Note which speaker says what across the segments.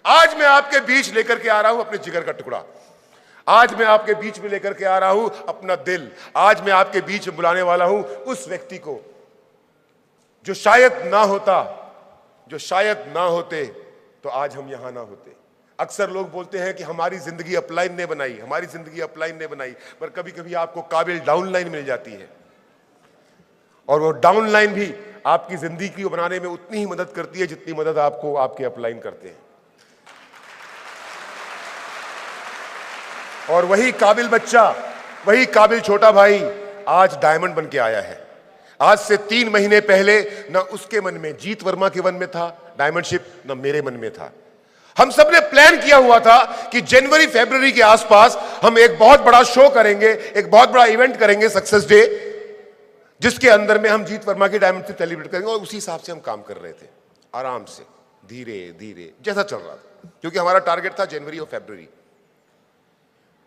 Speaker 1: आज मैं आपके बीच लेकर के आ रहा हूं अपने जिगर का टुकड़ा। आज मैं आपके बीच में लेकर के आ रहा हूं अपना दिल। आज मैं आपके बीच में बुलाने वाला हूं उस व्यक्ति को जो शायद ना होते तो आज हम यहां ना होते। अक्सर लोग बोलते हैं कि हमारी जिंदगी अपलाइन ने बनाई, हमारी जिंदगी अपलाइन ने बनाई, पर कभी कभी आपको काबिल डाउनलाइन मिल जाती है और वो डाउनलाइन भी आपकी जिंदगी को बनाने में उतनी ही मदद करती है जितनी मदद आपको आपके अपलाइन करते हैं। और वही काबिल बच्चा, वही काबिल छोटा भाई आज डायमंड बन के आया है। आज से 3 महीने पहले ना उसके मन में, जीत वर्मा के मन में था डायमंडशिप, ना मेरे मन में था। हम सब ने प्लान किया हुआ था कि जनवरी फरवरी के आसपास हम एक बहुत बड़ा शो करेंगे, एक बहुत बड़ा इवेंट करेंगे, सक्सेस डे, जिसके अंदर में हम जीत वर्मा की डायमंडशिप सेलिब्रेट करेंगे। और उसी हिसाब से हम काम कर रहे थे, आराम से, धीरे धीरे, जैसा चल रहा था, क्योंकि हमारा टारगेट था जनवरी और फरवरी।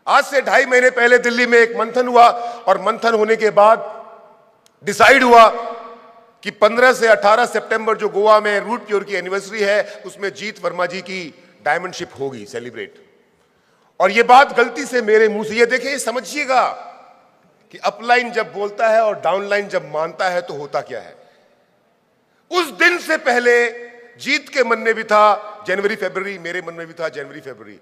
Speaker 1: आज से 2.5 महीने पहले दिल्ली में एक मंथन हुआ और मंथन होने के बाद डिसाइड हुआ कि 15 से 18 सितंबर जो गोवा में रूट प्योर की एनिवर्सरी है, उसमें जीत वर्मा जी की डायमंडशिप होगी सेलिब्रेट। और ये बात गलती से मेरे मुंह से, ये देखिए, समझिएगा कि अपलाइन जब बोलता है और डाउनलाइन जब मानता है तो होता क्या है। उस दिन से पहले जीत के मन में भी था जनवरी फरवरी, मेरे मन में भी था जनवरी फरवरी।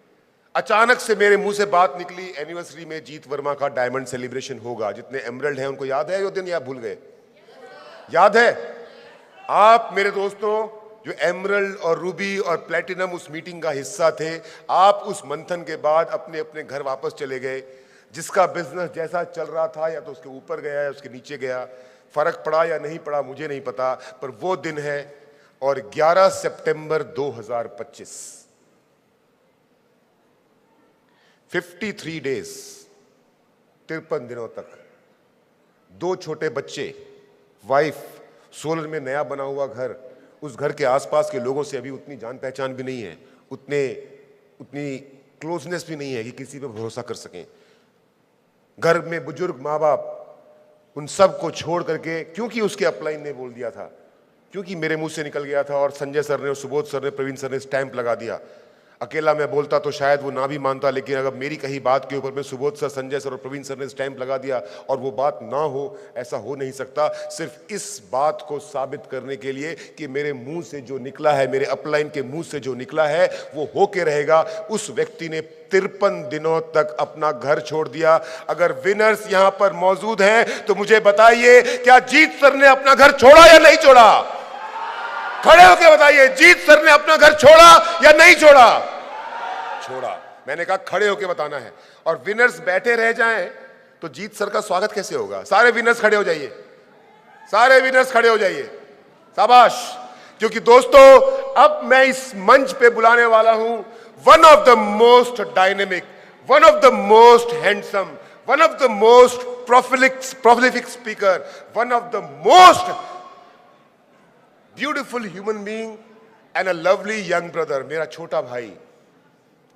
Speaker 1: अचानक से मेरे मुंह से बात निकली, एनिवर्सरी में जीत वर्मा का डायमंड सेलिब्रेशन होगा। जितने एमरल्ड हैं उनको याद है वो दिन या भूल गए? याद है? आप मेरे दोस्तों जो एमरल्ड और रूबी और प्लेटिनम उस मीटिंग का हिस्सा थे, आप उस मंथन के बाद अपने अपने घर वापस चले गए। जिसका बिजनेस जैसा चल रहा था, या तो उसके ऊपर गया या उसके नीचे गया, फर्क पड़ा या नहीं पड़ा मुझे नहीं पता, पर वो दिन है। और 11 सितंबर 2025, 53 डेज, 53 दिनों तक, 2 छोटे बच्चे, वाइफ, सोलन में नया बना हुआ घर, उस घर के आसपास के लोगों से अभी उतनी जान पहचान भी नहीं है, उतनी क्लोजनेस भी नहीं है कि किसी पे भरोसा कर सकें। घर में बुजुर्ग माँ बाप, उन सब को छोड़ करके, क्योंकि उसके अपलाइन ने बोल दिया था, क्योंकि मेरे मुंह से निकल गया था और संजय सर ने और सुबोध सर ने, प्रवीण सर ने स्टैंप लगा दिया। अकेला मैं बोलता तो शायद वो ना भी मानता, लेकिन अगर मेरी कही बात के ऊपर में सुबोध सर, संजय सर और प्रवीण सर ने स्टैंप लगा दिया और वो बात ना हो, ऐसा हो नहीं सकता। सिर्फ इस बात को साबित करने के लिए कि मेरे मुंह से जो निकला है, मेरे अपलाइन के मुंह से जो निकला है, वो होके रहेगा। उस व्यक्ति ने 53 दिनों तक अपना घर छोड़ दिया। अगर विनर्स यहां पर मौजूद हैं तो मुझे बताइए, क्या जीत सर ने अपना घर छोड़ा या नहीं छोड़ा? खड़े होकर बताइए, जीत सर ने अपना घर छोड़ा या नहीं छोड़ा? छोड़ा। मैंने कहा खड़े होकर बताना है। और विनर्स बैठे रह जाएं तो जीत सर का स्वागत कैसे होगा? सारे विनर्स खड़े हो जाइए, सारे विनर्स खड़े हो जाइए, शाबाश। क्योंकि दोस्तों, अब मैं इस मंच पे बुलाने वाला हूं one of the most dynamic, one of the most handsome, one of the most prolific speaker, one of the most beautiful human being and a lovely young brother. मेरा छोटा भाई,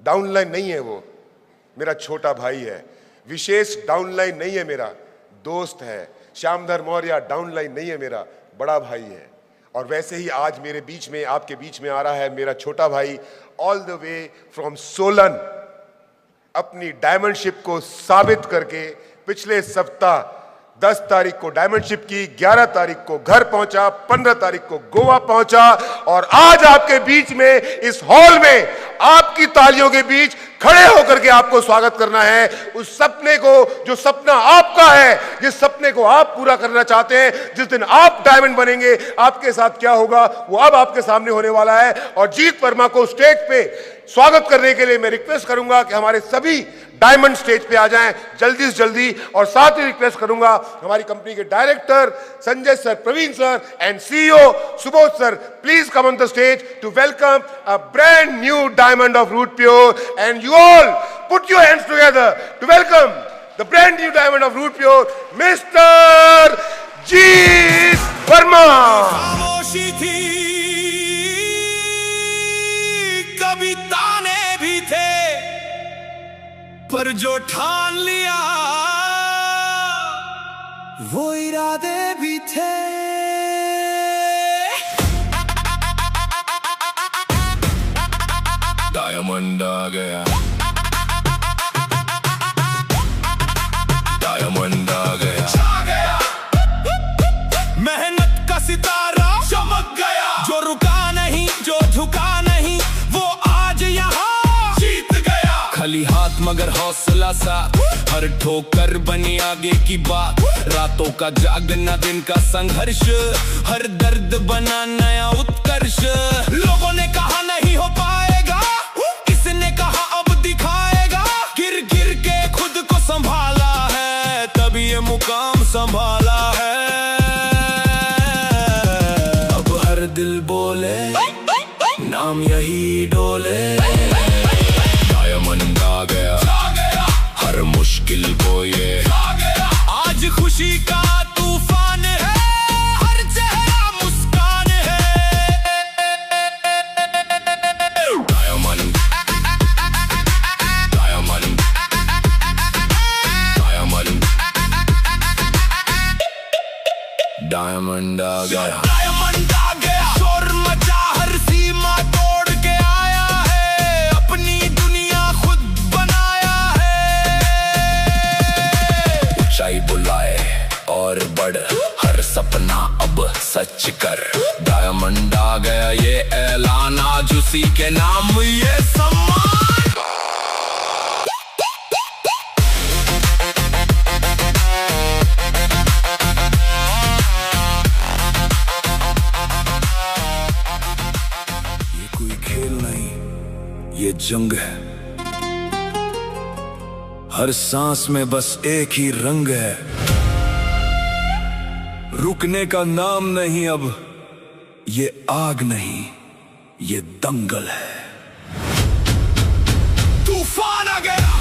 Speaker 1: डाउनलाइन नहीं है वो, मेरा छोटा भाई है। विशेष डाउनलाइन नहीं है, मेरा दोस्त है। श्यामधर मौर्य डाउनलाइन नहीं है, मेरा बड़ा भाई है। और वैसे ही आज मेरे बीच में, आपके बीच में आ रहा है मेरा छोटा भाई, all the way from Solan, अपनी डायमंडशिप को साबित करके पिछले सप्ताह 10 तारीख को डायमंडशिप की, 11 तारीख को घर पहुंचा, 15 तारीख को गोवा पहुंचा, और आज आपके बीच में इस हॉल में आपकी तालियों के बीच खड़े होकर के आपको स्वागत करना है। उस सपने को, जो सपना आपका है, जिस सपने को आप पूरा करना चाहते हैं, जिस दिन आप डायमंड बनेंगे, आपके साथ क्या होगा वो अब आपके सामने होने वाला है। और जीत वर्मा को स्टेज पे स्वागत करने के लिए मैं रिक्वेस्ट करूंगा कि हमारे सभी डायमंड स्टेज पे आ जाएं जल्दी से जल्दी। और साथ ही रिक्वेस्ट करूंगा हमारी कंपनी के director Sanjay sir, Praveen sir and CEO Subodh sir, please come on the stage to welcome a brand new diamond of root pure. And you all put your hands together to welcome the brand new diamond of root pure, mister Jeet Verma.
Speaker 2: खामोशी थी, कभी ताने भी थे, पर जो ठान लिया वो इरादे भी थे।
Speaker 3: डायमंड आ गया, डायमंड आ गया, छा गया।
Speaker 2: मेहनत का सितारा चमक गया, जो रुका नहीं, जो झुका नहीं, वो आज यहाँ जीत गया।
Speaker 3: खाली हाथ मगर हौसला सा, हर ठोकर बनी आगे की बात। रातों का जागना, दिन का संघर्ष, हर दर्द बना नया उत्कर्ष।
Speaker 2: लोगों ने कहा नहीं हो पाएगा, किसने कहा अब दिखाएगा। गिर गिर के खुद को संभाला है, तभी ये मुकाम संभाला है।
Speaker 3: अब हर दिल बोले, नाम यही डोले। डायमंड आ गया, हर मुश्किल को ये
Speaker 2: आज खुशी का तूफान है, हर चेहरा मुस्कान है।
Speaker 3: डायमंड, डायमंड, डायमंड, डायमंड आ गया,
Speaker 2: डायमंड आ गया। शोर मचा, हर सीमा तोड़ के आया है, अपनी दुनिया खुद बनाया है।
Speaker 3: ऊंचाई बुलाए और बढ़, हर सपना अब सच कर। डायमंड आ गया, ये ऐलान, आज उसी के नाम ये सम्मान। ये कोई खेल नहीं, ये जंग है। हर सांस में बस एक ही रंग है। रुकने का नाम नहीं अब, ये आग नहीं, ये दंगल है।
Speaker 2: तूफान आ गया,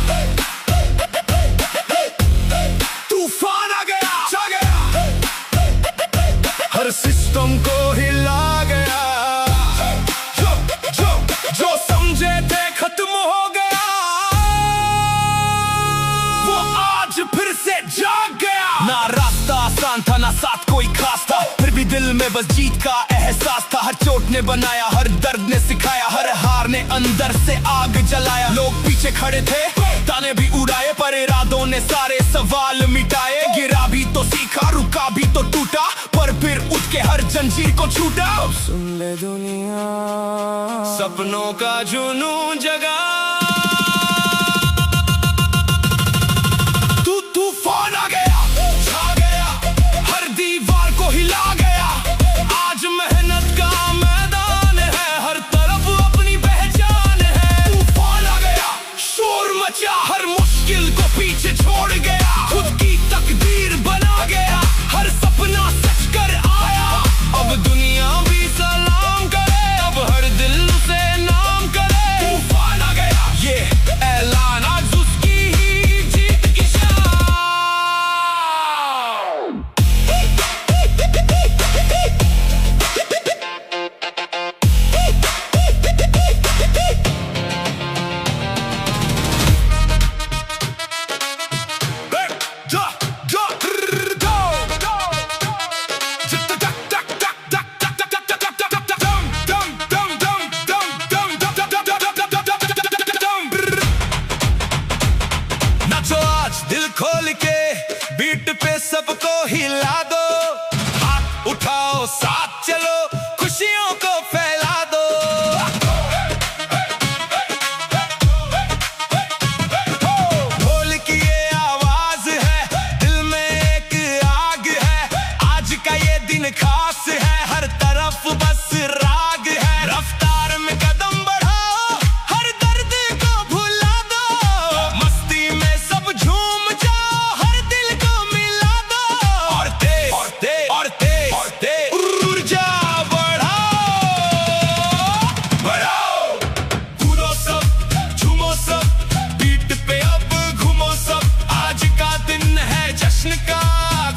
Speaker 2: तूफान आ गया, छा गया, हर सिस्टम को हिला गया। जो समझे थे खत्म हो गया, वो आज फिर से जाग गया। ना रास्ता आसान था, ना साथ कोई खास था, फिर भी दिल में बस जीत का एहसास था। हर चोट ने बनाया, हर दर्द ने सिखाया, हर हार ने अंदर से आग जलाया। लोग पीछे खड़े थे, ताने भी उड़ाए, पर इरादों ने सारे सवाल मिटाए। गिरा भी तो सीखा, रुका भी तो टूटा, पर फिर उठ के हर जंजीर को छूटा। अब सुन ले दुनिया, सपनों का जुनून जगा। तूफान आ गया, छा गया, हर दीवार को हिला गया। आज मेहनत का मैदान है, हर तरफ अपनी पहचान है। तूफान आ गया, शोर मचा, हर मुश्किल को पीछे छोड़ गया। खुद की तकदीर बना गया, हर सपना सच कर आया। अब दुनिया भी सलाम करे, अब हर दिल उसे नाम करे। तूफान आ गया, ये ऐलान, आज उसकी ही जीत की शान। नाचो आज दिल खोल के, बीट पे सबको हिला दो। हाथ उठाओ, साथ चलो, खुशियों को फैला दो। ढोल की ये आवाज है, दिल में एक आग है। आज का ये दिन खास है, हर तरफ बस राग है। रफ्तार में कदम बढ़ाओ, हर दर्द को भुला दो। मस्ती में सब झूम जाओ, हर दिल को मिला दो। और तेज, और तेज, और तेज, और तेज ऊर्जा बढ़ाओ, बढ़ाओ। कूदो सब, झूमो सब, बीट पे अब घूमो सब। आज का दिन है जश्न का,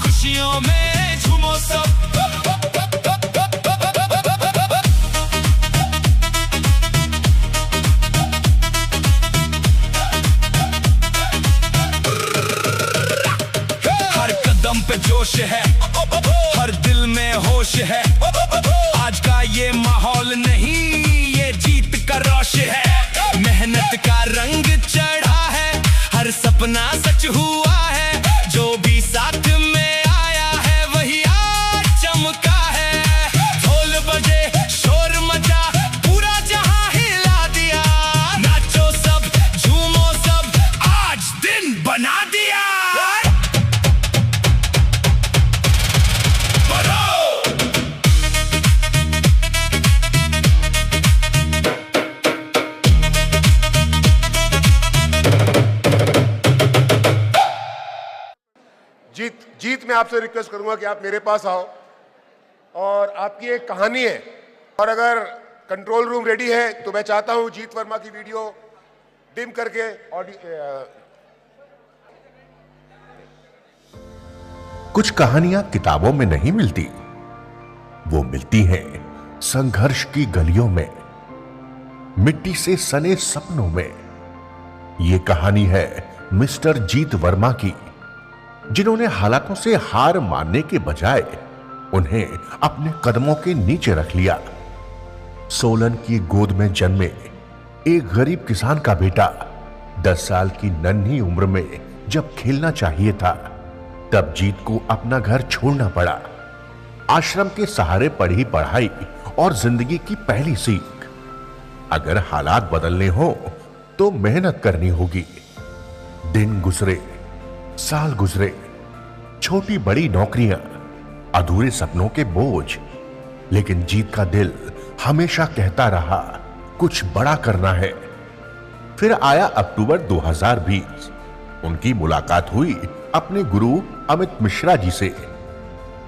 Speaker 2: खुशियों में झूमो सब। हर कदम पे जोश है, हर दिल में होश है। आज का ये माहौल नहीं, ये जीत का रोश है।
Speaker 1: जीत, मैं आपसे रिक्वेस्ट करूंगा कि आप मेरे पास आओ और आपकी एक कहानी है, और अगर कंट्रोल रूम रेडी है तो मैं चाहता हूं जीत वर्मा की वीडियो डिम करके
Speaker 4: कुछ कहानियां किताबों में नहीं मिलती, वो मिलती हैं संघर्ष की गलियों में, मिट्टी से सने सपनों में। ये कहानी है मिस्टर जीत वर्मा की, जिन्होंने हालातों से हार मानने के बजाय उन्हें अपने कदमों के नीचे रख लिया। सोलन की गोद में जन्मे एक गरीब किसान का बेटा 10 साल की नन्ही उम्र में जब खेलना चाहिए था, तब जीत को अपना घर छोड़ना पड़ा। आश्रम के सहारे पढ़ी पढ़ाई और जिंदगी की पहली सीख, अगर हालात बदलने हो तो मेहनत करनी होगी। दिन गुजरे, साल गुजरे, छोटी बड़ी नौकरियां, अधूरे सपनों के बोझ, लेकिन जीत का दिल हमेशा कहता रहा कुछ बड़ा करना है। फिर आया अक्टूबर 2020। उनकी मुलाकात हुई अपने गुरु अमित मिश्रा जी से।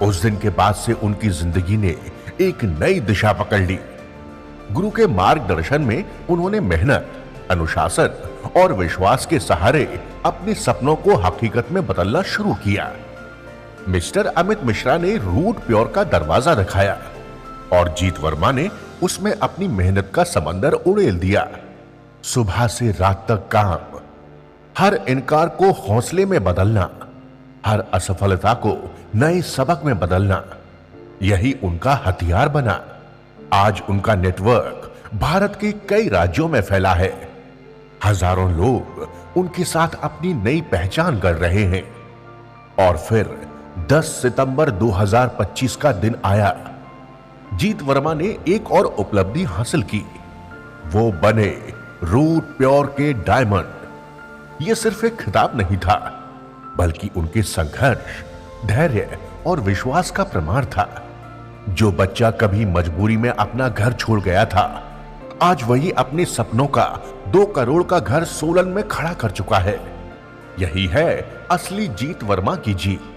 Speaker 4: उस दिन के बाद से उनकी जिंदगी ने एक नई दिशा पकड़ ली। गुरु के मार्गदर्शन में उन्होंने मेहनत, अनुशासन और विश्वास के सहारे अपने सपनों को हकीकत में बदलना शुरू किया। मिस्टर अमित मिश्रा ने रूट प्योर का दरवाजा दिखाया और जीत वर्मा ने उसमें अपनी मेहनत का समंदर उड़ेल दिया। सुबह से रात तक काम, हर इनकार को हौसले में बदलना, हर असफलता को नए सबक में बदलना, यही उनका हथियार बना। आज उनका नेटवर्क भारत के कई राज्यों में फैला है। हजारों लोग उनके साथ अपनी नई पहचान कर रहे हैं। और फिर 10 सितंबर 2025 का दिन आया। जीत वर्मा ने एक और उपलब्धि हासिल की। वो बने रूट प्योर के डायमंड। यह सिर्फ एक खिताब नहीं था, बल्कि उनके संघर्ष, धैर्य और विश्वास का प्रमाण था। जो बच्चा कभी मजबूरी में अपना घर छोड़ गया था, आज वही अपने सपनों का 2 करोड़ का घर सोलन में खड़ा कर चुका है। यही है असली जीत वर्मा की जीत।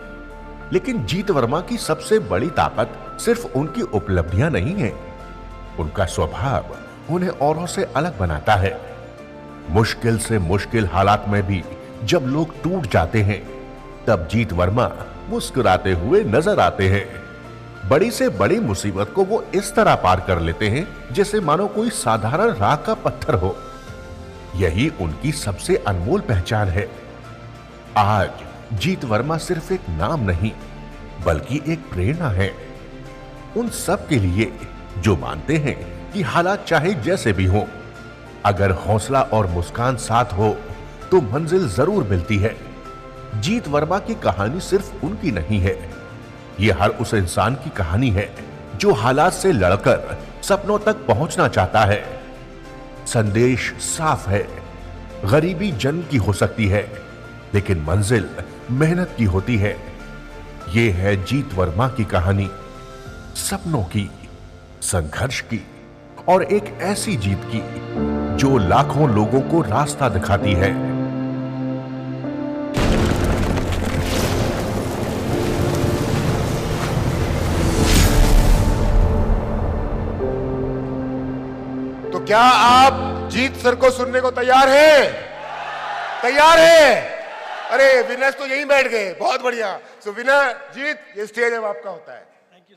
Speaker 4: लेकिन जीत वर्मा की सबसे बड़ी ताकत सिर्फ उनकी उपलब्धियां नहीं है, उनका स्वभाव उन्हें औरों से अलग बनाता है। मुश्किल से मुश्किल हालात में भी जब लोग टूट जाते हैं, तब जीत वर्मा मुस्कुराते हुए नजर आते हैं। बड़ी से बड़ी मुसीबत को वो इस तरह पार कर लेते हैं जैसे मानो कोई साधारण राख का पत्थर हो। यही उनकी सबसे अनमोल पहचान है। आज जीत वर्मा सिर्फ एक नाम नहीं, बल्कि एक प्रेरणा है उन सब के लिए जो मानते हैं कि हालात चाहे जैसे भी हो, अगर हौसला और मुस्कान साथ हो तो मंजिल जरूर मिलती है। जीत वर्मा की कहानी सिर्फ उनकी नहीं है, यह हर उस इंसान की कहानी है जो हालात से लड़कर सपनों तक पहुंचना चाहता है। संदेश साफ है, गरीबी जन्म की हो सकती है, लेकिन मंजिल मेहनत की होती है। यह है जीत वर्मा की कहानी, सपनों की, संघर्ष की और एक ऐसी जीत की जो लाखों लोगों को रास्ता दिखाती है।
Speaker 1: तो क्या आप जीत सर को सुनने को तैयार हैं? तैयार है? अरे विनर्स तो यहीं बैठ गए, बहुत बढ़िया। सो विनर जीत, ये स्टेज अब आपका होता है।
Speaker 5: Thank you.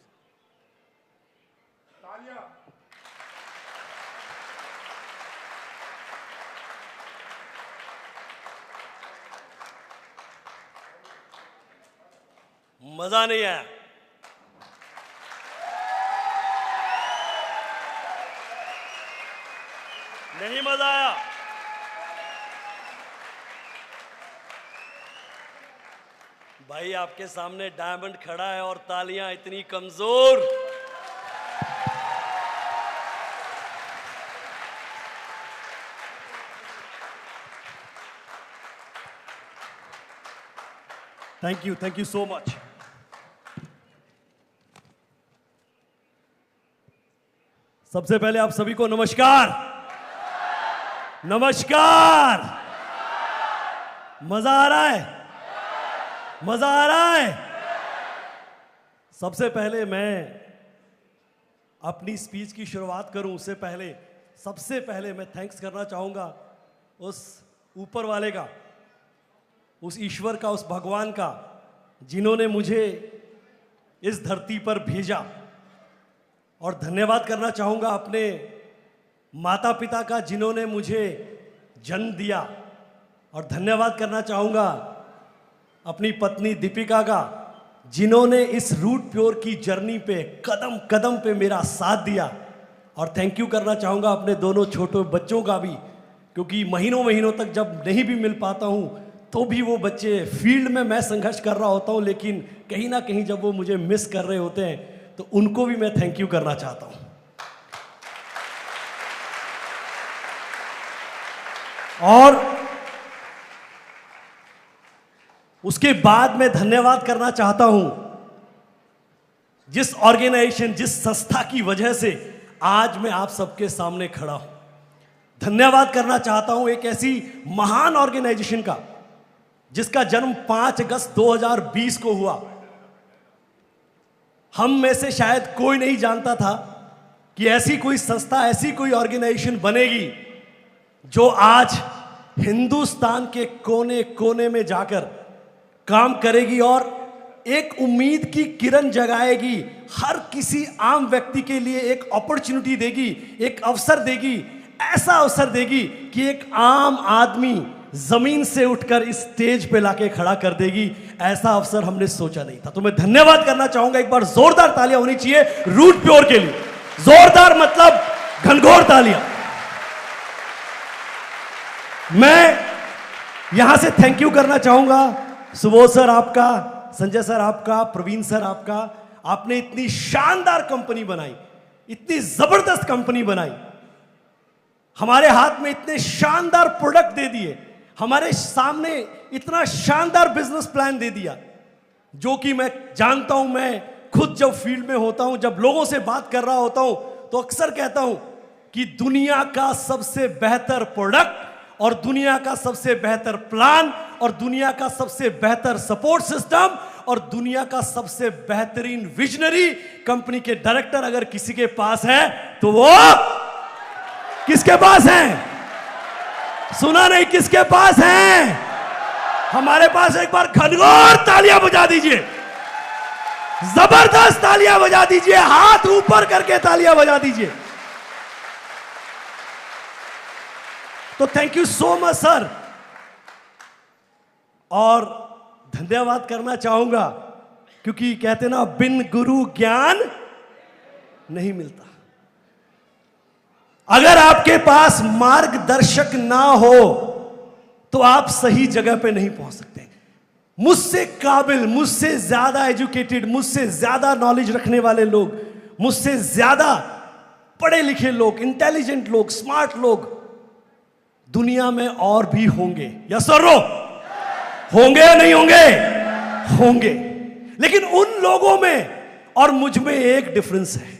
Speaker 1: तालियां।
Speaker 5: मजा नहीं आया। नहीं मजा आया। भाई आपके सामने डायमंड खड़ा है और तालियां इतनी कमजोर। Thank you so much. सबसे पहले आप सभी को नमस्कार। नमस्कार। मजा आ रहा है? मजा आ रहा है? सबसे पहले मैं अपनी स्पीच की शुरुआत करूं उससे पहले सबसे पहले मैं थैंक्स करना चाहूँगा उस ऊपर वाले का, उस ईश्वर का, उस भगवान का जिन्होंने मुझे इस धरती पर भेजा। और धन्यवाद करना चाहूँगा अपने माता पिता का जिन्होंने मुझे जन्म दिया। और धन्यवाद करना चाहूँगा अपनी पत्नी दीपिका का जिन्होंने इस रूट प्योर की जर्नी पे कदम कदम पे मेरा साथ दिया। और थैंक यू करना चाहूँगा अपने दोनों छोटे बच्चों का भी, क्योंकि महीनों महीनों तक जब नहीं भी मिल पाता हूँ तो भी वो बच्चे, फील्ड में मैं संघर्ष कर रहा होता हूँ लेकिन कहीं ना कहीं जब वो मुझे मिस कर रहे होते हैं तो उनको भी मैं थैंक यू करना चाहता हूँ। और उसके बाद मैं धन्यवाद करना चाहता हूं जिस ऑर्गेनाइजेशन, जिस संस्था की वजह से आज मैं आप सबके सामने खड़ा हूं। धन्यवाद करना चाहता हूं एक ऐसी महान ऑर्गेनाइजेशन का जिसका जन्म 5 अगस्त 2020 को हुआ। हम में से शायद कोई नहीं जानता था कि ऐसी कोई संस्था, ऐसी कोई ऑर्गेनाइजेशन बनेगी जो आज हिंदुस्तान के कोने कोने में जाकर काम करेगी और एक उम्मीद की किरण जगाएगी, हर किसी आम व्यक्ति के लिए एक अपॉर्चुनिटी देगी, एक अवसर देगी, ऐसा अवसर देगी कि एक आम आदमी जमीन से उठकर इस स्टेज पे लाके खड़ा कर देगी। ऐसा अवसर हमने सोचा नहीं था। तो मैं धन्यवाद करना चाहूंगा, एक बार जोरदार तालियां होनी चाहिए रूट प्योर के लिए। जोरदार मतलब घनघोर तालियां। मैं यहां से थैंक यू करना चाहूंगा सुबोध सर आपका, संजय सर आपका, प्रवीण सर आपका। आपने इतनी शानदार कंपनी बनाई, इतनी जबरदस्त कंपनी बनाई, हमारे हाथ में इतने शानदार प्रोडक्ट दे दिए, हमारे सामने इतना शानदार बिजनेस प्लान दे दिया, जो कि मैं जानता हूं, मैं खुद जब फील्ड में होता हूं, जब लोगों से बात कर रहा होता हूं तो अक्सर कहता हूं कि दुनिया का सबसे बेहतर प्रोडक्ट और दुनिया का सबसे बेहतर प्लान और दुनिया का सबसे बेहतर सपोर्ट सिस्टम और दुनिया का सबसे बेहतरीन विजनरी कंपनी के डायरेक्टर अगर किसी के पास है तो वो किसके पास है? सुना नहीं, किसके पास है? हमारे पास। एक बार घनघोर तालियां बजा दीजिए, जबरदस्त तालियां बजा दीजिए, हाथ ऊपर करके तालियां बजा दीजिए। तो thank you so much sir. और धन्यवाद करना चाहूंगा क्योंकि कहते ना बिन गुरु ज्ञान नहीं मिलता। अगर आपके पास मार्गदर्शक ना हो तो आप सही जगह पे नहीं पहुंच सकते। मुझसे काबिल, मुझसे ज्यादा एजुकेटेड, मुझसे ज्यादा नॉलेज रखने वाले लोग, मुझसे ज्यादा पढ़े लिखे लोग, इंटेलिजेंट लोग, स्मार्ट लोग दुनिया में और भी होंगे। यस और नो? होंगे या नहीं होंगे? होंगे। लेकिन उन लोगों में और मुझ में एक डिफरेंस है।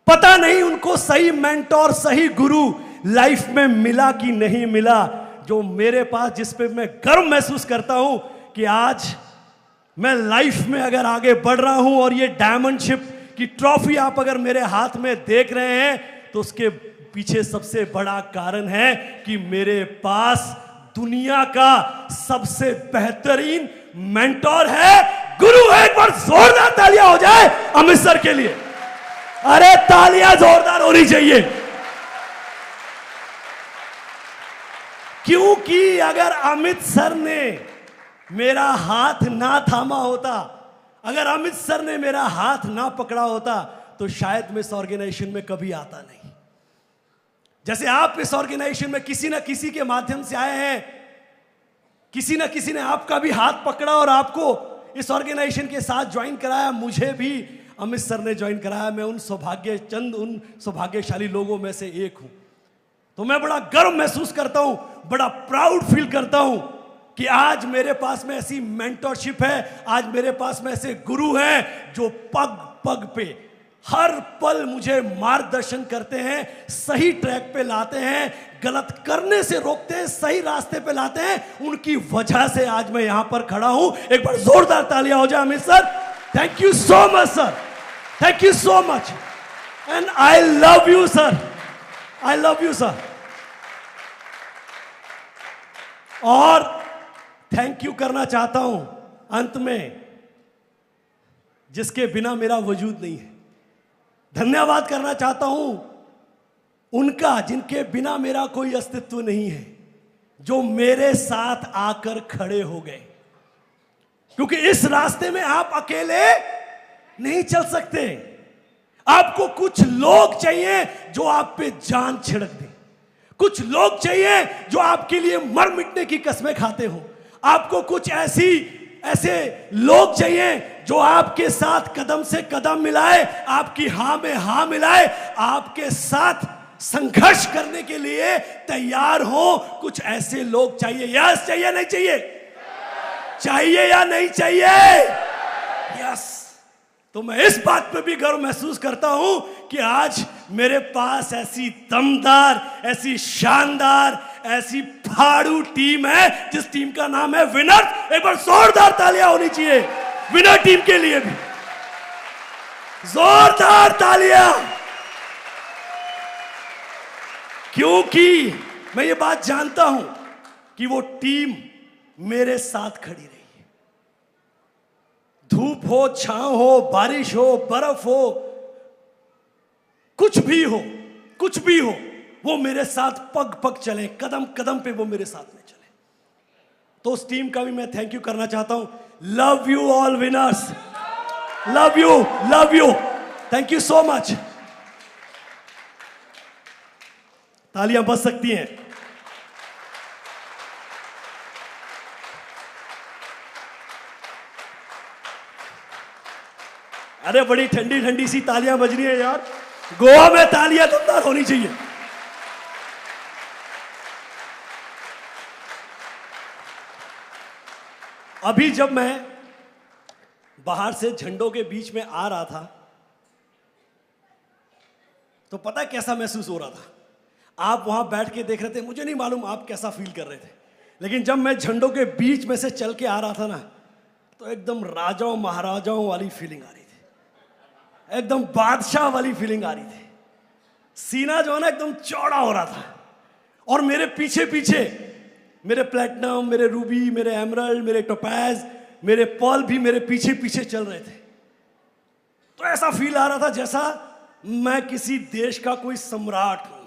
Speaker 5: पता नहीं उनको सही मेंटोर, सही गुरु लाइफ में मिला कि नहीं मिला, जो मेरे पास, जिस पे मैं गर्व महसूस करता हूं कि आज मैं लाइफ में अगर आगे बढ़ रहा हूं और ये डायमंडशिप की ट्रॉफी आप अगर मेरे हाथ में देख रहे हैं तो उसके पीछे सबसे बड़ा कारण है कि मेरे पास दुनिया का सबसे बेहतरीन मेंटोर है, गुरु है। एक बार जोरदार तालियां हो जाए अमित सर के लिए। अरे तालियां जोरदार होनी चाहिए, क्योंकि अगर अमित सर ने मेरा हाथ ना थामा होता, अगर अमित सर ने मेरा हाथ ना पकड़ा होता तो शायद मैं इस ऑर्गेनाइजेशन में कभी आता नहीं। जैसे आप इस ऑर्गेनाइजेशन में किसी ना किसी के माध्यम से आए हैं, किसी ना किसी ने आपका भी हाथ पकड़ा और आपको इस ऑर्गेनाइजेशन के साथ ज्वाइन कराया। मुझे भी अमित सर ने ज्वाइन कराया। मैं उन सौभाग्यशाली लोगों में से एक हूं। तो मैं बड़ा गर्व महसूस करता हूं, बड़ा प्राउड फील करता हूं कि आज मेरे पास में ऐसी मेंटरशिप है, आज मेरे पास में ऐसे गुरु हैं जो पग पग पे हर पल मुझे मार्गदर्शन करते हैं, सही ट्रैक पे लाते हैं, गलत करने से रोकते हैं, सही रास्ते पे लाते हैं। उनकी वजह से आज मैं यहां पर खड़ा हूं। एक बार जोरदार तालियां हो जाए Amit sir. Thank you so much sir, thank you so much, and I love you sir, I love you sir. और थैंक यू करना चाहता हूं अंत में जिसके बिना मेरा वजूद नहीं है। धन्यवाद करना चाहता हूं उनका जिनके बिना मेरा कोई अस्तित्व नहीं है, जो मेरे साथ आकर खड़े हो गए, क्योंकि इस रास्ते में आप अकेले नहीं चल सकते। आपको कुछ लोग चाहिए जो आप पे जान छिड़क दें, कुछ लोग चाहिए जो आपके लिए मर मिटने की कसमें खाते हो। आपको कुछ ऐसे लोग चाहिए जो आपके साथ कदम से कदम मिलाए, आपकी हां में हां मिलाए, आपके साथ संघर्ष करने के लिए तैयार हो। कुछ ऐसे लोग चाहिए। यस चाहिए नहीं चाहिए? चाहिए या नहीं चाहिए? यस। तो मैं इस बात पे भी गर्व महसूस करता हूं कि आज मेरे पास ऐसी दमदार, ऐसी शानदार, ऐसी फाड़ू टीम है, जिस टीम का नाम है विनर। एक बार जोरदार तालियां होनी चाहिए विनर टीम के लिए भी, जोरदार तालियां। क्योंकि मैं ये बात जानता हूं कि वो टीम मेरे साथ खड़ी रही है। धूप हो, छांव हो, बारिश हो, बर्फ हो, कुछ भी हो, कुछ भी हो, वो मेरे साथ पग पग चले, कदम कदम पे वो मेरे साथ में चले। तो उस टीम का भी मैं थैंक यू करना चाहता हूं। Love you all winners, love you, love you, thank you so much. तालियां बज सकती हैं। अरे बड़ी ठंडी ठंडी सी तालियां बज रही है यार। गोवा में तालियां दमदार होनी चाहिए। अभी जब मैं बाहर से झंडों के बीच में आ रहा था तो पता है कैसा महसूस हो रहा था? आप वहां बैठ के देख रहे थे, मुझे नहीं मालूम आप कैसा फील कर रहे थे, लेकिन जब मैं झंडों के बीच में से चल के आ रहा था ना, तो एकदम राजाओं महाराजाओं वाली फीलिंग आ रही थी, एकदम बादशाह वाली फीलिंग आ रही थी। सीना जो है ना एकदम चौड़ा हो रहा था, और मेरे पीछे पीछे मेरे प्लेटिनम, मेरे रूबी, मेरे एमरल्ड, मेरे टोपैज, मेरे पर्ल भी मेरे पीछे पीछे चल रहे थे। तो ऐसा फील आ रहा था जैसा मैं किसी देश का कोई सम्राट हूं,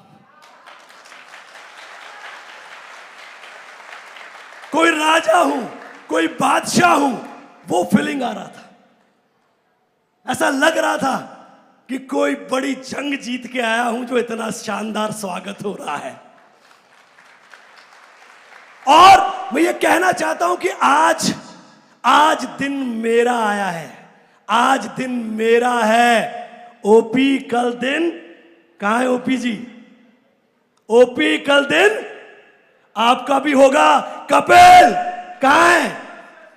Speaker 5: कोई राजा हूं, कोई बादशाह हूं। वो फीलिंग आ रहा था। ऐसा लग रहा था कि कोई बड़ी जंग जीत के आया हूं, जो इतना शानदार स्वागत हो रहा है। और मैं ये कहना चाहता हूं कि आज दिन मेरा आया है, आज दिन मेरा है। ओपी कल दिन कहां है? ओपी जी, ओपी कल दिन आपका भी होगा। कपिल कहां है?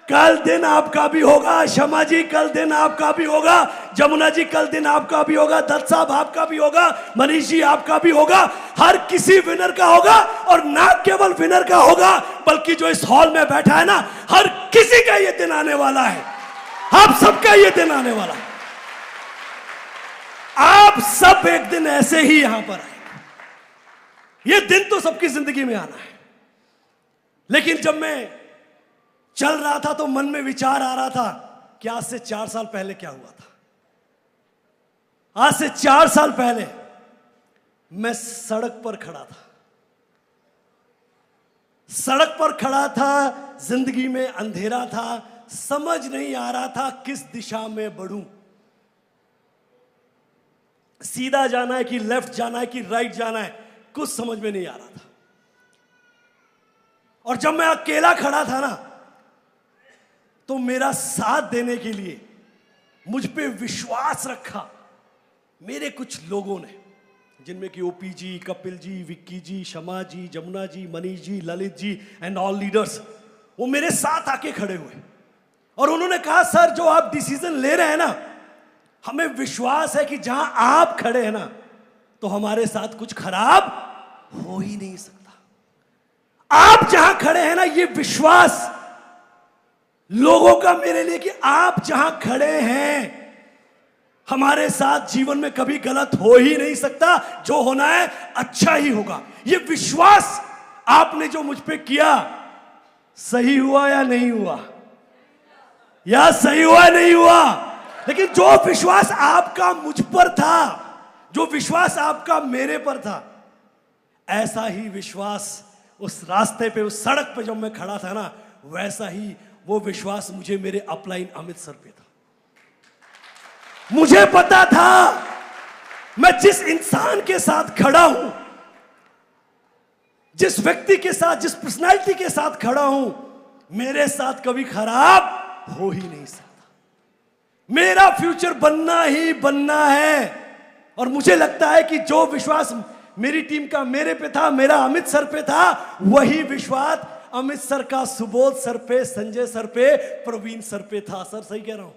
Speaker 5: कल दिन आपका भी होगा। शमा जी कल दिन आपका भी होगा। जमुना जी कल दिन आपका भी होगा। दत्त साहब आपका भी होगा। मनीष जी आपका भी होगा। हर किसी विनर का होगा, और ना केवल विनर का होगा बल्कि जो इस हॉल में बैठा है ना, हर किसी का ये दिन आने वाला है। आप सबका ये दिन आने वाला है। आप सब एक दिन ऐसे ही यहां पर आए। ये दिन तो सबकी जिंदगी में आना है। लेकिन जब मैं चल रहा था तो मन में विचार आ रहा था कि आज से 4 साल पहले क्या हुआ था। आज से 4 साल पहले मैं सड़क पर खड़ा था। सड़क पर खड़ा था, जिंदगी में अंधेरा था, समझ नहीं आ रहा था किस दिशा में बढ़ूं। सीधा जाना है कि लेफ्ट जाना है कि राइट जाना है, कुछ समझ में नहीं आ रहा था। और जब मैं अकेला खड़ा था ना, तो मेरा साथ देने के लिए मुझ पे विश्वास रखा मेरे कुछ लोगों ने, जिनमें कि OP ji, Kapil ji, Vicky ji, Shama ji, Jamuna ji, Manish ji, Lalit ji and all leaders. वो मेरे साथ आके खड़े हुए और उन्होंने कहा, सर जो आप डिसीजन ले रहे हैं ना, हमें विश्वास है कि जहां आप खड़े हैं ना, तो हमारे साथ कुछ खराब हो ही नहीं सकता। आप जहां खड़े हैं ना, ये विश्वास लोगों का मेरे लिए कि आप जहां खड़े हैं हमारे साथ जीवन में कभी गलत हो ही नहीं सकता, जो होना है अच्छा ही होगा। ये विश्वास आपने जो मुझ पे किया, सही हुआ या नहीं हुआ, या सही हुआ नहीं हुआ, लेकिन जो विश्वास आपका मुझ पर था, जो विश्वास आपका मेरे पर था, ऐसा ही विश्वास उस रास्ते पे, उस सड़क पे जब मैं खड़ा था ना, वैसा ही वो विश्वास मुझे मेरे अपलाइन अमित सर पे था। मुझे पता था मैं जिस इंसान के साथ खड़ा हूं, जिस व्यक्ति के साथ, जिस पर्सनालिटी के साथ खड़ा हूं, मेरे साथ कभी खराब हो ही नहीं सकता। मेरा फ्यूचर बनना ही बनना है। और मुझे लगता है कि जो विश्वास मेरी टीम का मेरे पे था, मेरा अमित सर पे था, वही विश्वास अमित सर का सुबोध सर पे, संजय सर पे, प्रवीण सर पे था। सर सही कह रहा हूं?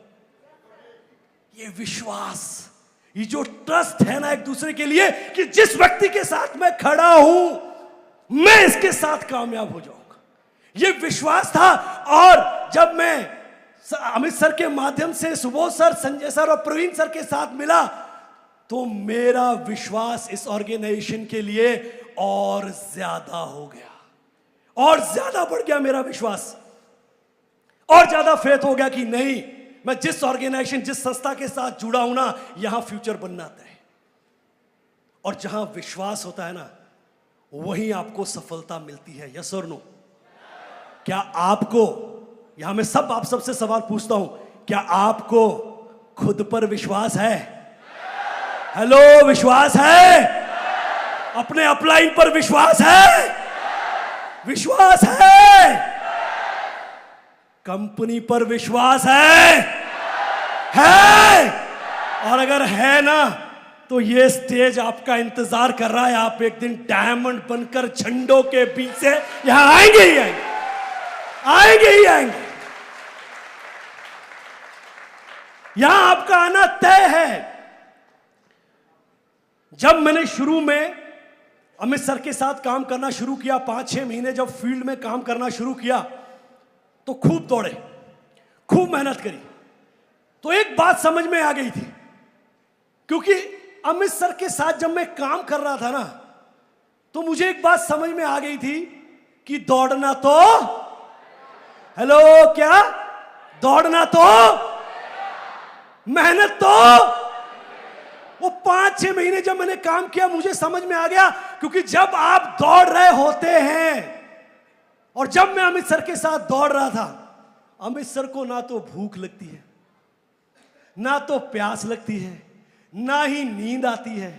Speaker 5: ये विश्वास, ये जो ट्रस्ट है ना एक दूसरे के लिए, कि जिस व्यक्ति के साथ मैं खड़ा हूं, मैं इसके साथ कामयाब हो जाऊंगा, ये विश्वास था। और जब मैं अमित सर के माध्यम से सुबोध सर, संजय सर और प्रवीण सर के साथ मिला, तो मेरा विश्वास इस ऑर्गेनाइजेशन के लिए और ज्यादा हो गया, और ज्यादा बढ़ गया मेरा विश्वास, और ज्यादा फेथ हो गया कि नहीं, मैं जिस ऑर्गेनाइजेशन, जिस संस्था के साथ जुड़ा हूं ना, यहां फ्यूचर बनना तय है। और जहां विश्वास होता है ना, वहीं आपको सफलता मिलती है। यस और नो? क्या आपको, यहां मैं आप सबसे सवाल पूछता हूं, क्या आपको खुद पर विश्वास है? हेलो, विश्वास है? अपने अपलाइन पर विश्वास है? विश्वास है? कंपनी पर विश्वास है? और अगर है ना, तो ये स्टेज आपका इंतजार कर रहा है। आप एक दिन डायमंड बनकर झंडों के बीच से यहां आएंगे ही आएंगे, आएंगे ही आएंगे। यहां आपका आना तय है। जब मैंने शुरू में अमित सर के साथ काम करना शुरू किया, 5-6 महीने जब फील्ड में काम करना शुरू किया, तो खूब दौड़े, खूब मेहनत करी। तो एक बात समझ में आ गई थी, क्योंकि अमित सर के साथ जब मैं काम कर रहा था ना, तो मुझे एक बात समझ में आ गई थी कि दौड़ना तो, हेलो, क्या दौड़ना तो, मेहनत तो। वो 5-6 महीने जब मैंने काम किया, मुझे समझ में आ गया, क्योंकि जब आप दौड़ रहे होते हैं, और जब मैं अमित सर के साथ दौड़ रहा था, अमित सर को ना तो भूख लगती है, ना तो प्यास लगती है, ना ही नींद आती है,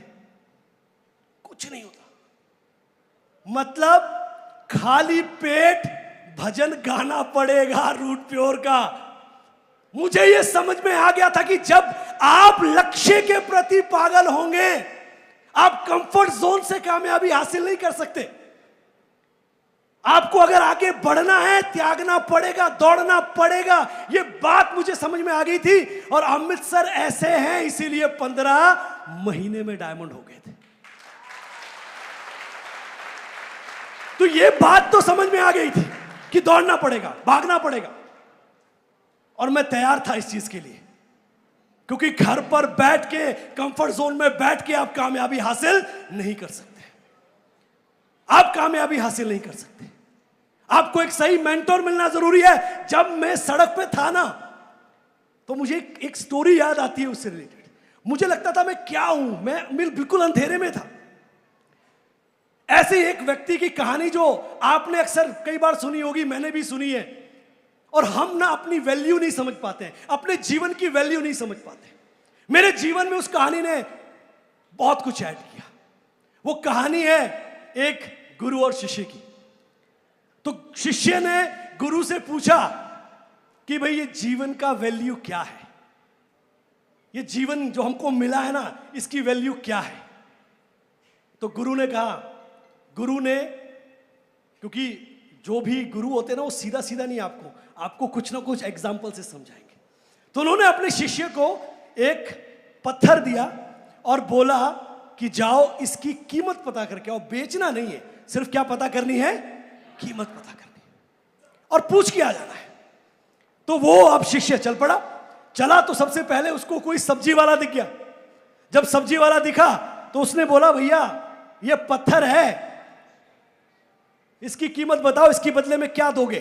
Speaker 5: कुछ नहीं होता। मतलब खाली पेट भजन गाना पड़ेगा रूट प्योर का। मुझे यह समझ में आ गया था कि जब आप लक्ष्य के प्रति पागल होंगे, आप कंफर्ट जोन से कामयाबी हासिल नहीं कर सकते। आपको अगर आगे बढ़ना है, त्यागना पड़ेगा, दौड़ना पड़ेगा। यह बात मुझे समझ में आ गई थी। और अमित सर ऐसे हैं, इसीलिए 15 महीने में डायमंड हो गए थे। तो यह बात तो समझ में आ गई थी कि दौड़ना पड़ेगा, भागना पड़ेगा। और मैं तैयार था इस चीज के लिए, क्योंकि घर पर बैठ के, कंफर्ट जोन में बैठ के आप कामयाबी हासिल नहीं कर सकते। आप कामयाबी हासिल नहीं कर सकते। आपको एक सही मेंटोर मिलना जरूरी है। जब मैं सड़क पे था ना, तो मुझे एक स्टोरी याद आती है उससे रिलेटेड। मुझे लगता था मैं क्या हूं, मैं बिल्कुल अंधेरे में था। ऐसे एक व्यक्ति की कहानी जो आपने अक्सर कई बार सुनी होगी, मैंने भी सुनी है। और हम ना अपनी वैल्यू नहीं समझ पाते हैं, अपने जीवन की वैल्यू नहीं समझ पाते। मेरे जीवन में उस कहानी ने बहुत कुछ ऐड किया। वो कहानी है एक गुरु और शिष्य की। तो शिष्य ने गुरु से पूछा कि भाई ये जीवन का वैल्यू क्या है, ये जीवन जो हमको मिला है ना, इसकी वैल्यू क्या है। तो गुरु ने कहा, गुरु ने, क्योंकि जो भी गुरु होते हैं ना, वो सीधा सीधा नहीं आपको कुछ ना कुछ एग्जाम्पल से समझाएंगे। तो उन्होंने अपने शिष्य को एक पत्थर दिया और बोला कि जाओ इसकी कीमत पता करके आओ। बेचना नहीं है, सिर्फ क्या पता करनी है, कीमत पता करनी है, और पूछ के आ जाना है। तो वो अब शिष्य चल पड़ा। चला तो सबसे पहले उसको कोई सब्जी वाला दिख गया। जब सब्जी वाला दिखा तो उसने बोला, भैया ये पत्थर है, इसकी कीमत बताओ, इसके बदले में क्या दोगे?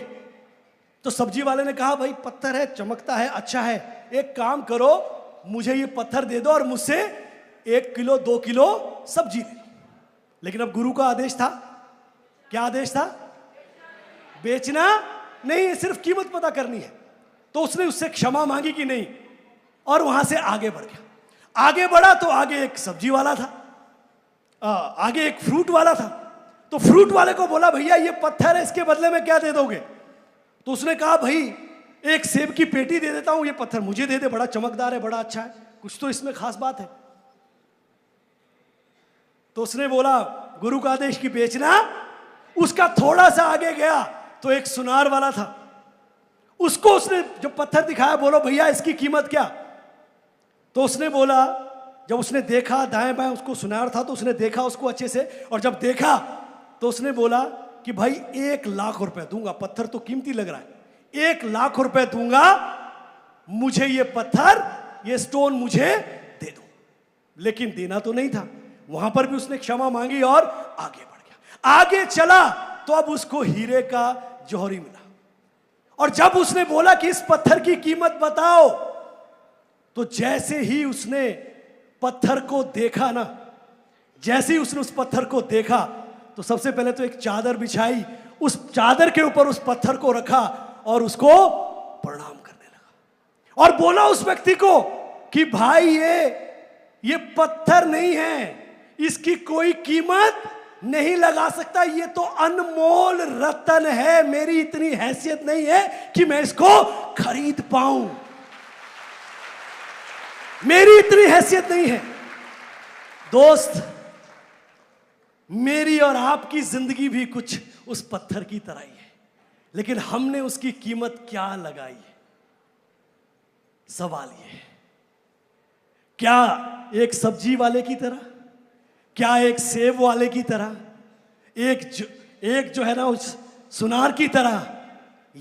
Speaker 5: तो सब्जी वाले ने कहा, भाई पत्थर है, चमकता है, अच्छा है, एक काम करो, मुझे ये पत्थर दे दो और मुझसे 1 किलो 2 किलो सब्जी दे दो। लेकिन अब गुरु का आदेश था, क्या आदेश था? बेचना नहीं, सिर्फ कीमत पता करनी है। तो उसने उससे क्षमा मांगी कि नहीं, और वहां से आगे बढ़ गया। आगे बढ़ा तो आगे एक सब्जी वाला था, आगे एक फ्रूट वाला था। तो फ्रूट वाले को बोला, भैया ये पत्थर है, इसके बदले में क्या दे दोगे? तो उसने कहा, भाई एक सेब की पेटी दे देता हूं, ये पत्थर मुझे दे दे, बड़ा चमकदार है, बड़ा अच्छा है, कुछ तो इसमें खास बात है। तो उसने बोला, गुरु का आदेश की बेचना। उसका थोड़ा सा आगे गया तो एक सुनार वाला था, उसको उसने जो पत्थर दिखाया, बोलो भैया इसकी कीमत क्या? तो उसने बोला, जब उसने देखा दाएं बाएं, उसको सुनार था तो उसने देखा उसको अच्छे से, और जब देखा तो उसने बोला कि भाई 1 लाख रुपए दूंगा, पत्थर तो कीमती लग रहा है, 1 लाख रुपए दूंगा, मुझे ये पत्थर, ये स्टोन मुझे दे दो। लेकिन देना तो नहीं था। वहां पर भी उसने क्षमा मांगी और आगे बढ़ गया। आगे चला तो अब उसको हीरे का जौहरी मिला। और जब उसने बोला कि इस पत्थर की कीमत बताओ, तो जैसे ही उसने पत्थर को देखा ना, जैसे ही उसने उस पत्थर को देखा, तो सबसे पहले तो एक चादर बिछाई, उस चादर के ऊपर उस पत्थर को रखा और उसको प्रणाम करने लगा। और बोला उस व्यक्ति को कि भाई ये पत्थर नहीं है, इसकी कोई कीमत नहीं लगा सकता, ये तो अनमोल रत्न है, मेरी इतनी हैसियत नहीं है कि मैं इसको खरीद पाऊं, मेरी इतनी हैसियत नहीं है। दोस्त, मेरी और आपकी जिंदगी भी कुछ उस पत्थर की तरह ही है, लेकिन हमने उसकी कीमत क्या लगाई है? सवाल ये है, क्या एक सब्जी वाले की तरह, क्या एक सेब वाले की तरह, एक जो है ना उस सुनार की तरह,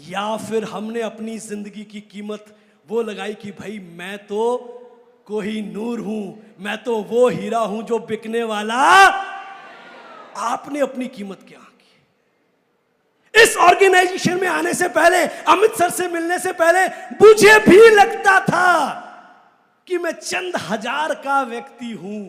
Speaker 5: या फिर हमने अपनी जिंदगी की कीमत वो लगाई कि भाई मैं तो कोहिनूर हूं, मैं तो वो हीरा हूं जो बिकने वाला। आपने अपनी कीमत क्या की? इस ऑर्गेनाइजेशन में आने से पहले, अमित सर से मिलने से पहले, मुझे भी लगता था कि मैं चंद हजार का व्यक्ति हूं।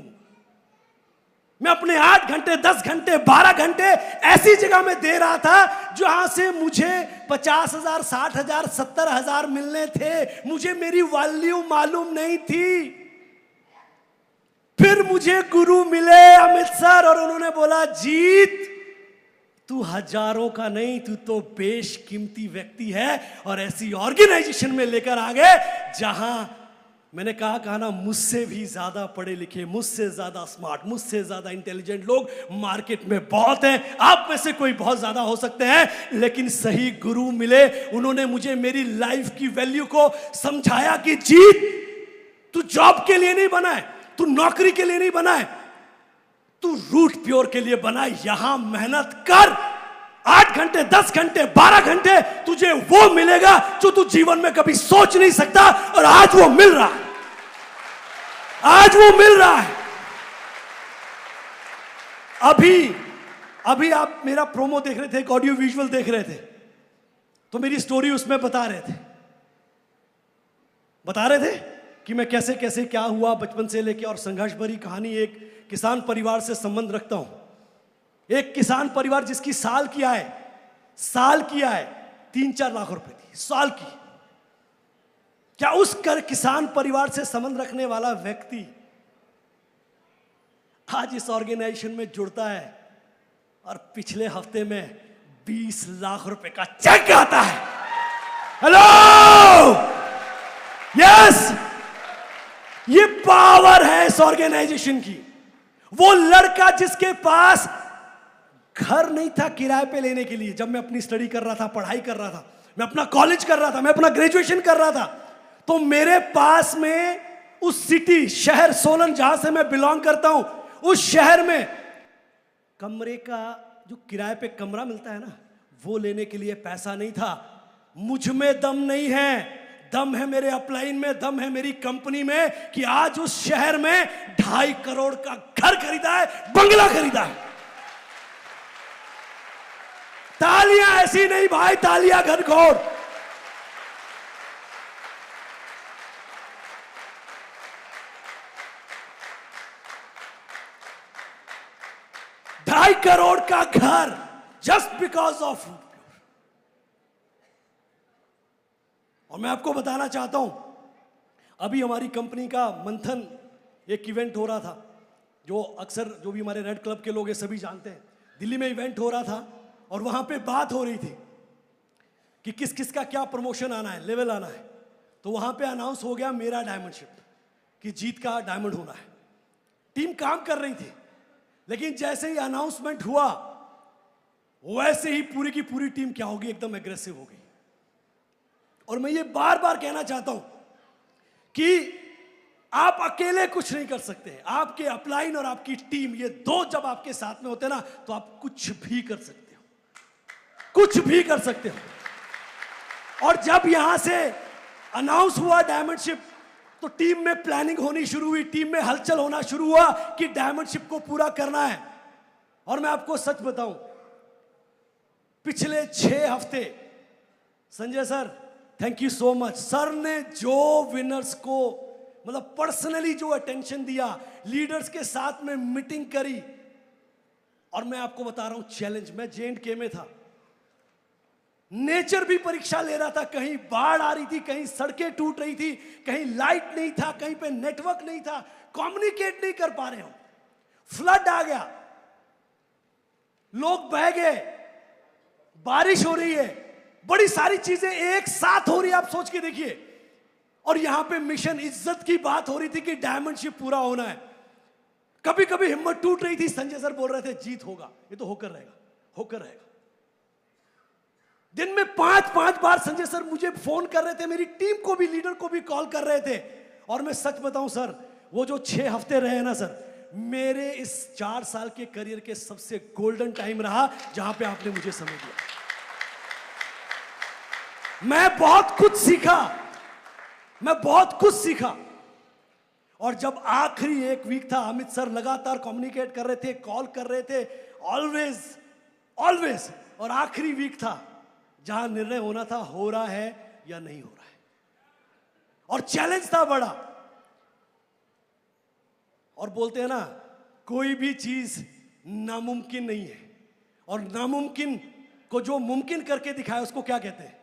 Speaker 5: मैं अपने 8 घंटे 10 घंटे 12 घंटे ऐसी जगह में दे रहा था जहां से मुझे 50,000 60,000 70,000 मिलने थे। मुझे मेरी वैल्यू मालूम नहीं थी। फिर मुझे गुरु मिले अमित सर, और उन्होंने बोला, जीत तू हजारों का नहीं, तू तो बेशकीमती व्यक्ति है, और ऐसी ऑर्गेनाइजेशन में लेकर आ गए जहां मैंने कहा ना, मुझसे भी ज्यादा पढ़े लिखे, मुझसे ज्यादा स्मार्ट, मुझसे ज्यादा इंटेलिजेंट लोग मार्केट में बहुत हैं। आप में से कोई बहुत ज्यादा हो सकते हैं, लेकिन सही गुरु मिले। उन्होंने मुझे मेरी लाइफ की वैल्यू को समझाया कि जीत तू जॉब के लिए नहीं बना है, तू नौकरी के लिए नहीं बना है, तू रूट प्योर के लिए बना है। यहां मेहनत कर, 8 घंटे 10 घंटे 12 घंटे, तुझे वो मिलेगा जो तू जीवन में कभी सोच नहीं सकता, और आज वो मिल रहा है, आज वो मिल रहा है। अभी आप मेरा प्रोमो देख रहे थे, एक ऑडियो विजुअल देख रहे थे, तो मेरी स्टोरी उसमें बता रहे थे कि मैं कैसे कैसे क्या हुआ बचपन से लेके, और संघर्ष भरी कहानी। एक किसान परिवार से संबंध रखता हूं, एक किसान परिवार जिसकी साल की आय 3-4 लाख रुपए थी, साल की। क्या उस किसान परिवार से संबंध रखने वाला व्यक्ति आज इस ऑर्गेनाइजेशन में जुड़ता है और पिछले हफ्ते में 20 लाख रुपए का चेक आता है? हेलो, यस, ये पावर है इस ऑर्गेनाइजेशन की। वो लड़का जिसके पास घर नहीं था किराए पे लेने के लिए, जब मैं अपनी स्टडी कर रहा था, पढ़ाई कर रहा था, मैं अपना कॉलेज कर रहा था, मैं अपना ग्रेजुएशन कर रहा था, तो मेरे पास में उस सिटी, शहर सोलन जहां से मैं बिलोंग करता हूं, उस शहर में कमरे का जो किराए पे कमरा मिलता है ना, वो लेने के लिए पैसा नहीं था। मुझ में दम नहीं है, दम है मेरे अपलाइन में, दम है मेरी कंपनी में कि आज उस शहर में 2.5 करोड़ का घर खरीदा है, बंगला खरीदा है। तालियां ऐसी नहीं भाई, तालियां घनघोर। ढाई करोड़ का घर जस्ट बिकॉज ऑफ। और मैं आपको बताना चाहता हूं, अभी हमारी कंपनी का मंथन एक इवेंट हो रहा था, जो अक्सर जो भी हमारे रेड क्लब के लोग हैं सभी जानते हैं। दिल्ली में इवेंट हो रहा था और वहां पे बात हो रही थी कि किस किस का क्या प्रमोशन आना है, लेवल आना है। तो वहां पे अनाउंस हो गया मेरा डायमंडशिप कि जीत का डायमंड होना है। टीम काम कर रही थी, लेकिन जैसे ही अनाउंसमेंट हुआ वैसे ही पूरी की पूरी टीम क्या होगी, एकदम एग्रेसिव हो गई। और मैं ये बार बार कहना चाहता हूं कि आप अकेले कुछ नहीं कर सकते। आपके अपलाइन और आपकी टीम, ये दो जब आपके साथ में होते ना, तो आप कुछ भी कर सकते हो, कुछ भी कर सकते हो। और जब यहां से अनाउंस हुआ डायमंडशिप, तो टीम में प्लानिंग होनी शुरू हुई, टीम में हलचल होना शुरू हुआ कि डायमंडशिप को पूरा करना है। और मैं आपको सच बताऊं, पिछले 6 हफ्ते Sanjay sir, thank you so much, sir ने जो विनर्स को मतलब पर्सनली जो अटेंशन दिया, लीडर्स के साथ में मीटिंग करी। और मैं आपको बता रहा हूं चैलेंज, मैं J&K में था, नेचर भी परीक्षा ले रहा था। कहीं बाढ़ आ रही थी, कहीं सड़कें टूट रही थी, कहीं लाइट नहीं था, कहीं पे नेटवर्क नहीं था, कम्युनिकेट नहीं कर पा रहे हो, फ्लड आ गया, लोग बह गए, बारिश हो रही है, बड़ी सारी चीजें एक साथ हो रही है, आप सोच के देखिए। और यहां पे मिशन इज्जत की बात हो रही थी कि डायमंडशिप पूरा होना है। कभी कभी हिम्मत टूट रही थी, संजय सर बोल रहे थे जीत होगा, ये तो होकर रहेगा, होकर रहेगा। दिन में 5-5 बार संजय सर मुझे फोन कर रहे थे, मेरी टीम को भी, लीडर को भी कॉल कर रहे थे। और मैं सच बताऊं सर, वो जो 6 हफ्ते रहे ना सर, मेरे इस 4 साल के करियर के सबसे गोल्डन टाइम रहा, जहां पे आपने मुझे समझ लिया। मैं बहुत कुछ सीखा, मैं बहुत कुछ सीखा। और जब आखिरी एक वीक था, अमित सर लगातार कम्युनिकेट कर रहे थे, कॉल कर रहे थे, ऑलवेज ऑलवेज। और आखिरी वीक था जहां निर्णय होना था, हो रहा है या नहीं हो रहा है। और चैलेंज था बड़ा। और बोलते हैं ना, कोई भी चीज नामुमकिन नहीं है, और नामुमकिन को जो मुमकिन करके दिखाए उसको क्या कहते हैं?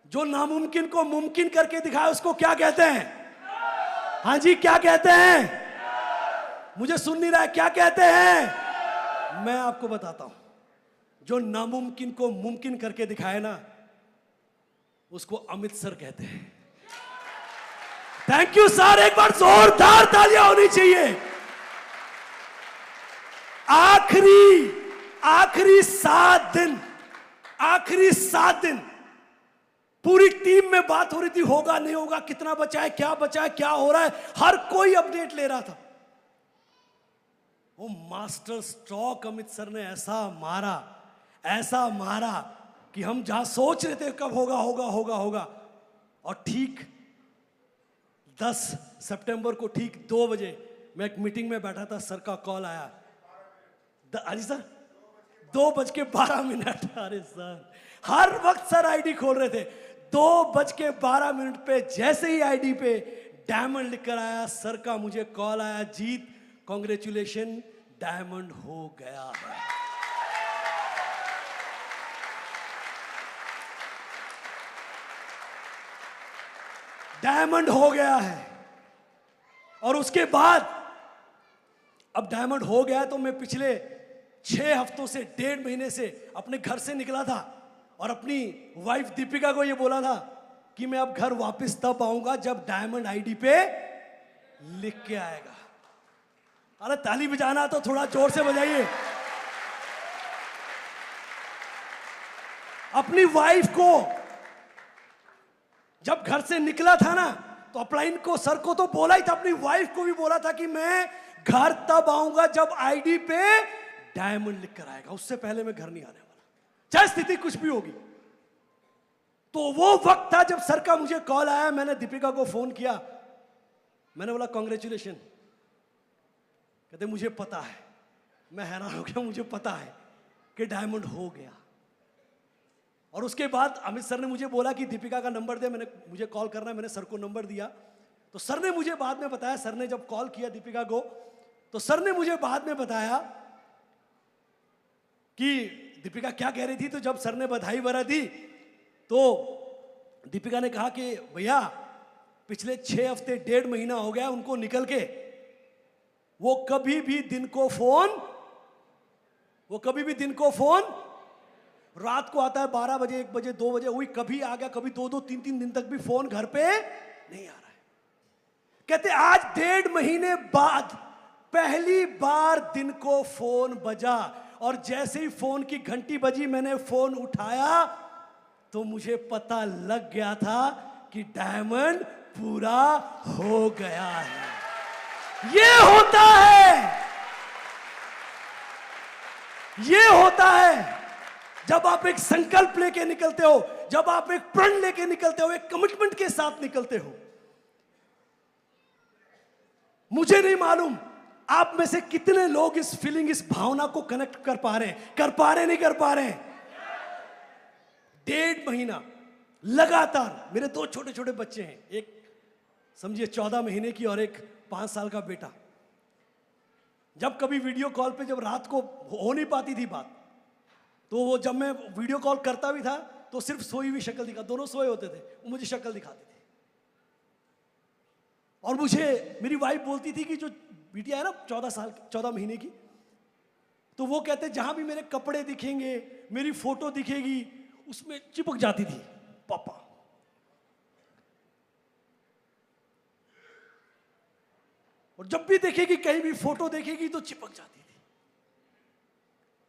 Speaker 5: जो नामुमकिन को मुमकिन करके दिखाए उसको क्या कहते हैं? हाँ जी, क्या कहते हैं? मुझे सुन नहीं रहा है, क्या कहते हैं? मैं आपको बताता हूं, जो नामुमकिन को मुमकिन करके दिखाए ना, उसको अमित सर कहते हैं। थैंक यू सर, एक बार जोरदार तालियां होनी चाहिए। आखिरी 7 दिन पूरी टीम में बात हो रही थी, होगा नहीं होगा, कितना बचा है, क्या बचा है, क्या हो रहा है, हर कोई अपडेट ले रहा था। वो मास्टर स्ट्रोक अमित सर ने ऐसा मारा कि हम जहां सोच रहे थे कब होगा होगा होगा होगा, और ठीक 10 सितंबर को ठीक 2 बजे मैं एक मीटिंग में बैठा था, सर का कॉल आया। अरे सर 2:12। अरे सर, हर वक्त सर आईडी खोल रहे थे। 2:12 पे जैसे ही आईडी पे डायमंड लिखकर आया, सर का मुझे कॉल आया, जीत कॉन्ग्रेचुलेशन, डायमंड हो गया है। डायमंड हो गया है। और उसके बाद अब डायमंड हो गया, तो मैं पिछले 6 हफ्तों से, 1.5 महीने से अपने घर से निकला था और अपनी वाइफ दीपिका को ये बोला था कि मैं अब घर वापस तब आऊंगा जब डायमंड आईडी पे लिख के आएगा। अरे ताली बजाना तो थोड़ा जोर से बजाइए। अपनी वाइफ को जब घर से निकला था ना, तो अपलाइन को, सर को तो बोला ही था, अपनी वाइफ को भी बोला था कि मैं घर तब आऊंगा जब आईडी पे डायमंड लिख कर आएगा, उससे पहले मैं घर नहीं आने वाला। चाहे स्थिति कुछ भी होगी। तो वो वक्त था जब सर का मुझे कॉल आया, मैंने दीपिका को फोन किया, मैंने बोला कॉन्ग्रेचुलेशन। कहते मुझे पता है। मैं हैरान हो गया, मुझे पता है कि डायमंड हो गया। और उसके बाद अमित सर ने मुझे बोला कि दीपिका का नंबर दे, मुझे कॉल करना है। मैंने सर को नंबर दिया, तो सर ने मुझे बाद में बताया, सर ने जब कॉल किया दीपिका को, तो सर ने मुझे बाद में बताया कि दीपिका क्या कह रही थी। तो जब सर ने बधाई वरा दी तो दीपिका ने कहा कि भैया पिछले 6 हफ्ते 1.5 महीना हो गया उनको निकल के, वो कभी भी दिन को फोन रात को आता है 12 बजे, 1 बजे, 2 बजे, वही कभी आ गया, कभी 2-2, 3-3 दिन तक भी फोन घर पे नहीं आ रहा है। कहते आज 1.5 महीने बाद पहली बार दिन को फोन बजा, और जैसे ही फोन की घंटी बजी मैंने फोन उठाया तो मुझे पता लग गया था कि डायमंड पूरा हो गया है। ये होता है जब आप एक संकल्प लेके निकलते हो, जब आप एक प्रण लेके निकलते हो, एक कमिटमेंट के साथ निकलते हो। मुझे नहीं मालूम आप में से कितने लोग इस फीलिंग, इस भावना को कनेक्ट कर पा रहे हैं, नहीं कर पा रहे हैं। 1.5 महीना लगातार। मेरे 2 छोटे छोटे बच्चे हैं, एक समझिए 14 महीने की और एक 5 साल का बेटा। जब कभी वीडियो कॉल पे, जब रात को हो नहीं पाती थी बात, तो वो जब मैं वीडियो कॉल करता भी था तो सिर्फ सोई हुई शक्ल दिखा, दोनों सोए होते थे, वो मुझे शक्ल दिखाते थे। और मुझे मेरी वाइफ बोलती थी कि जो बिटिया है ना 14 महीने की, तो वो कहते जहां भी मेरे कपड़े दिखेंगे, मेरी फोटो दिखेगी, उसमें चिपक जाती थी पापा। और जब भी देखेगी, कहीं भी फोटो देखेगी तो चिपक जाती थी।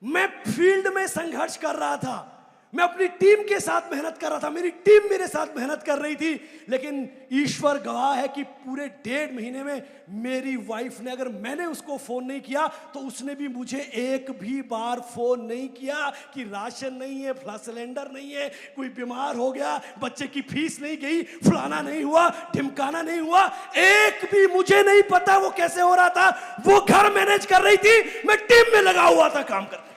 Speaker 5: मैं फील्ड में संघर्ष कर रहा था, मैं अपनी टीम के साथ मेहनत कर रहा था, मेरी टीम मेरे साथ मेहनत कर रही थी, लेकिन ईश्वर गवाह है कि पूरे 1.5 महीने में मेरी वाइफ ने, अगर मैंने उसको फोन नहीं किया तो उसने भी मुझे एक भी बार फोन नहीं किया कि राशन नहीं है, सिलेंडर नहीं है, कोई बीमार हो गया, बच्चे की फीस नहीं गई, फलाना नहीं हुआ, ढिमकाना नहीं हुआ, एक भी मुझे नहीं पता वो कैसे हो रहा था। वो घर मैनेज कर रही थी, मैं टीम में लगा हुआ था काम करने।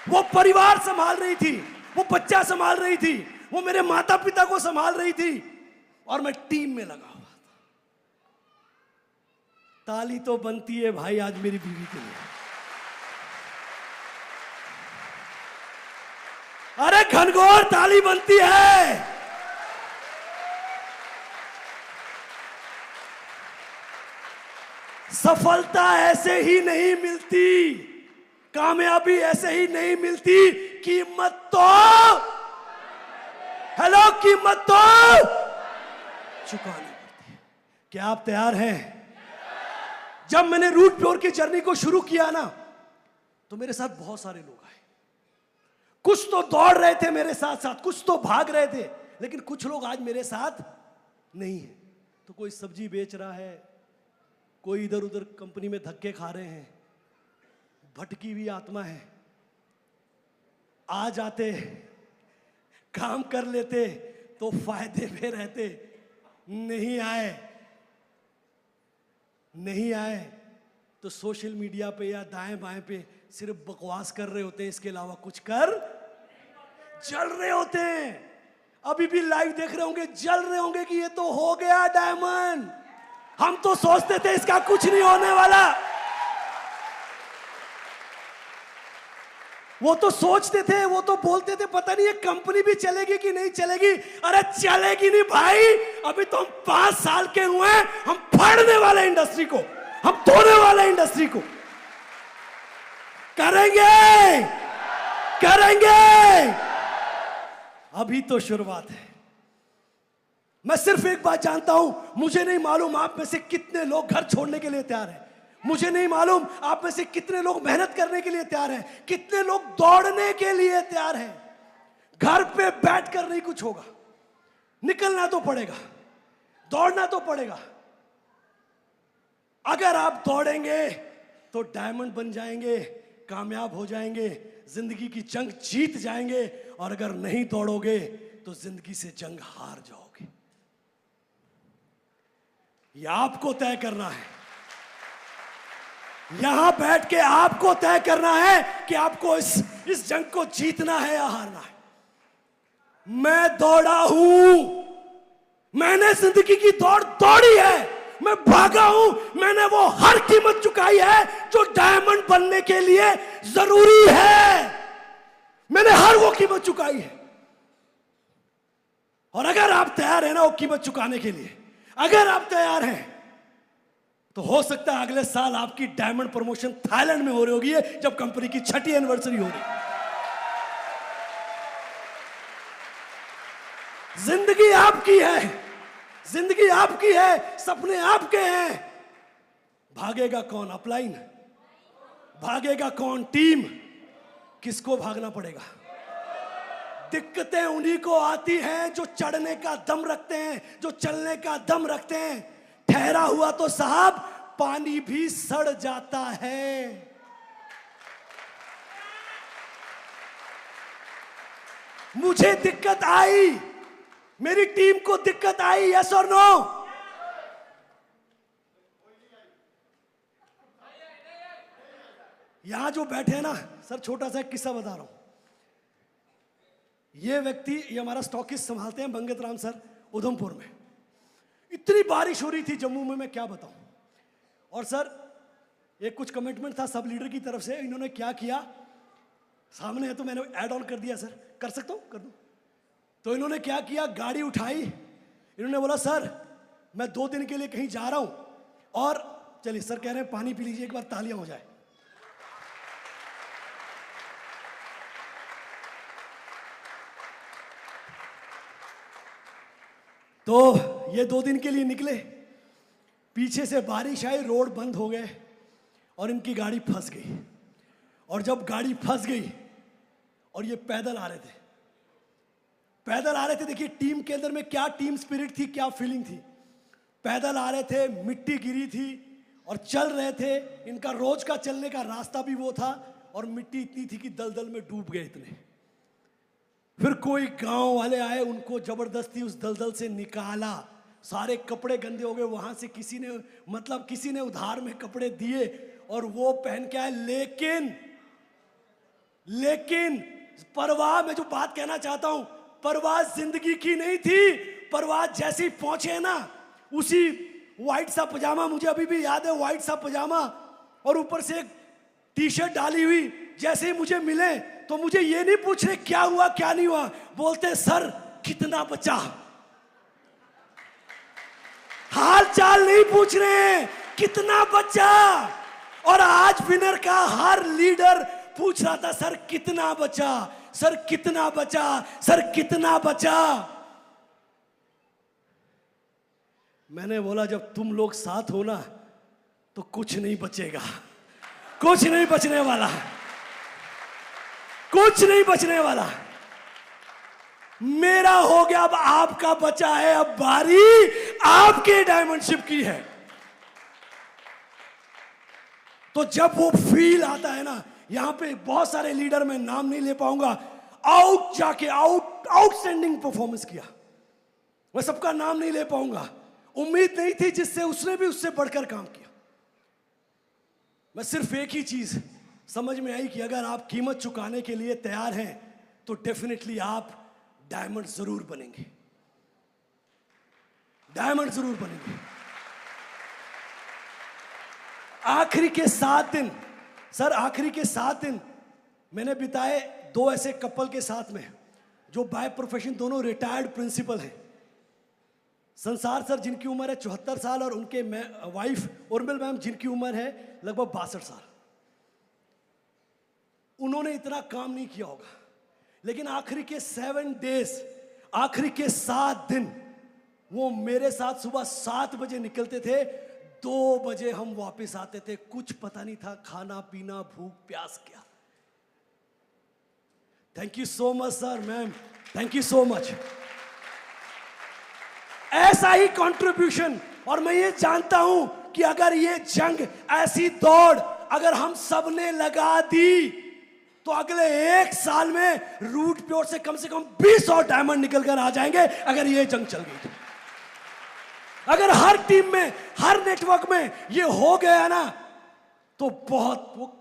Speaker 5: वो परिवार संभाल रही थी, वो बच्चा संभाल रही थी, वो मेरे माता पिता को संभाल रही थी, और मैं टीम में लगा हुआ था। ताली तो बनती है भाई आज मेरी बीवी के लिए। अरे घनघोर ताली बनती है। सफलता ऐसे ही नहीं मिलती, कामयाबी ऐसे ही नहीं मिलती, कीमत तो चुकानी पड़ती है। क्या आप तैयार हैं? जब मैंने रूट प्योर की जर्नी को शुरू किया ना, तो मेरे साथ बहुत सारे लोग आए। कुछ तो दौड़ रहे थे मेरे साथ साथ, कुछ तो भाग रहे थे, लेकिन कुछ लोग आज मेरे साथ नहीं है। तो कोई सब्जी बेच रहा है, कोई इधर उधर कंपनी में धक्के खा रहे हैं, भटकी हुई आत्मा है। आ जाते, काम कर लेते तो फायदे में रहते, नहीं आए तो सोशल मीडिया पे या दाएं बाएं पे सिर्फ बकवास कर रहे होते हैं, इसके अलावा कुछ कर जल रहे होते हैं। अभी भी लाइव देख रहे होंगे, जल रहे होंगे कि ये तो हो गया डायमंड, हम तो सोचते थे इसका कुछ नहीं होने वाला। वो तो सोचते थे, वो तो बोलते थे पता नहीं ये कंपनी भी चलेगी कि नहीं चलेगी। अरे चलेगी नहीं भाई, अभी तो हम 5 साल के हुए हैं, हम फाड़ने वाले इंडस्ट्री को, हम तोड़ने वाले इंडस्ट्री को। करेंगे। अभी तो शुरुआत है। मैं सिर्फ एक बात जानता हूं, मुझे नहीं मालूम आप में से कितने लोग घर छोड़ने के लिए तैयार हैं, मुझे नहीं मालूम आप में से कितने लोग मेहनत करने के लिए तैयार हैं, कितने लोग दौड़ने के लिए तैयार हैं। घर पे बैठकर नहीं कुछ होगा, निकलना तो पड़ेगा, दौड़ना तो पड़ेगा। अगर आप दौड़ेंगे तो डायमंड बन जाएंगे, कामयाब हो जाएंगे, जिंदगी की जंग जीत जाएंगे। और अगर नहीं दौड़ोगे तो जिंदगी से जंग हार जाओगे। यह आपको तय करना है। यहां बैठ के आपको तय करना है कि आपको इस जंग को जीतना है या हारना है। मैं दौड़ा हूं, मैंने जिंदगी की दौड़ दौड़ी है, मैं भागा हूं, मैंने वो हर कीमत चुकाई है जो डायमंड बनने के लिए जरूरी है। मैंने हर वो कीमत चुकाई है। और अगर आप तैयार हैं ना वो कीमत चुकाने के लिए, अगर आप तैयार हैं तो हो सकता है अगले साल आपकी डायमंड प्रमोशन थाईलैंड में हो रही होगी, जब कंपनी की 6ठी एनिवर्सरी हो रही है। जिंदगी आपकी है, जिंदगी आपकी है, सपने आपके हैं। भागेगा कौन अपलाइन, भागेगा कौन टीम, किसको भागना पड़ेगा? दिक्कतें उन्हीं को आती हैं जो चढ़ने का दम रखते हैं, जो चलने का दम रखते हैं। ठहरा हुआ तो साहब पानी भी सड़ जाता है। मुझे दिक्कत आई, मेरी टीम को दिक्कत आई, यस और नो? यहां जो बैठे हैं ना सर, छोटा सा एक किस्सा बता रहा हूं। ये व्यक्ति, ये हमारा स्टॉकिस्ट संभालते हैं बंगत राम सर, उधमपुर में। इतनी बारिश हो रही थी जम्मू में, मैं क्या बताऊं। और सर एक कुछ कमिटमेंट था सब लीडर की तरफ से, इन्होंने क्या किया, सामने है तो मैंने ऐड ऑन कर दिया। सर कर सकता हूं, कर दूं? तो इन्होंने क्या किया, गाड़ी उठाई, इन्होंने बोला सर मैं 2 दिन के लिए कहीं जा रहा हूं, और चलिए सर कह रहे हैं पानी पी लीजिए, एक बार तालियां हो जाए। तो ये 2 दिन के लिए निकले, पीछे से बारिश आई, रोड बंद हो गए और इनकी गाड़ी फंस गई। और जब गाड़ी फंस गई और ये पैदल आ रहे थे, पैदल आ रहे थे, देखिए टीम के अंदर में क्या टीम स्पिरिट थी, क्या फीलिंग थी। पैदल आ रहे थे, मिट्टी गिरी थी और चल रहे थे। इनका रोज का चलने का रास्ता भी वो था, और मिट्टी इतनी थी कि दलदल में डूब गए इतने। फिर कोई गांव वाले आए, उनको जबरदस्ती उस दलदल से निकाला। सारे कपड़े गंदे हो गए, वहां से किसी ने, मतलब किसी ने उधार में कपड़े दिए और वो पहन के आए। लेकिन परवाह, मैं जो बात कहना चाहता हूं, परवाह जिंदगी की नहीं थी। परवाह जैसे ही पहुंचे ना, उसी व्हाइट सा पजामा, मुझे अभी भी याद है, व्हाइट सा पजामा और ऊपर से एक टी शर्ट डाली हुई, जैसे ही मुझे मिले तो मुझे ये नहीं पूछ रहे क्या हुआ क्या नहीं हुआ, बोलते सर कितना बचा। हाल चाल नहीं पूछ रहे हैं, कितना बचा। और आज विनर का हर लीडर पूछ रहा था सर कितना बचा, सर कितना बचा, सर कितना बचा। मैंने बोला जब तुम लोग साथ हो ना तो कुछ नहीं बचेगा, कुछ नहीं बचने वाला, कुछ नहीं बचने वाला। मेरा हो गया, अब आपका बचा है, अब बारी आपके डायमंडशिप की है। तो जब वो फील आता है ना, यहां पे बहुत सारे लीडर, मैं नाम नहीं ले पाऊंगा, आउट जाके आउटस्टैंडिंग परफॉर्मेंस किया, मैं सबका नाम नहीं ले पाऊंगा। उम्मीद नहीं थी जिससे उसने भी उससे बढ़कर काम किया। मैं सिर्फ एक ही चीज समझ में आई कि अगर आप कीमत चुकाने के लिए तैयार हैं तो डेफिनेटली आप डायमंड जरूर बनेंगे, डायमंड जरूर बनेंगे। आखिरी के 7 दिन, सर आखिरी के 7 दिन मैंने बिताए 2 ऐसे कपल के साथ में जो बाय प्रोफेशन दोनों रिटायर्ड प्रिंसिपल हैं। संसार सर जिनकी उम्र है 74 साल और उनके वाइफ उर्मिल मैम जिनकी उम्र है लगभग 62 साल। उन्होंने इतना काम नहीं किया होगा, लेकिन आखिरी के 7 डेज, आखिरी के 7 दिन वो मेरे साथ सुबह 7 बजे निकलते थे, 2 बजे हम वापस आते थे। कुछ पता नहीं था खाना पीना, भूख प्यास क्या। Thank you so much sir, ma'am, thank you so much. ऐसा ही कंट्रीब्यूशन, और मैं ये जानता हूं कि अगर ये जंग, ऐसी दौड़ अगर हम सब ने लगा दी तो अगले 1 साल में रूट प्योर से कम 20 और डायमंड निकल कर आ जाएंगे, अगर ये जंग चल गई तो। अगर हर टीम में, हर नेटवर्क में ये हो गया ना, तो बहुत। वो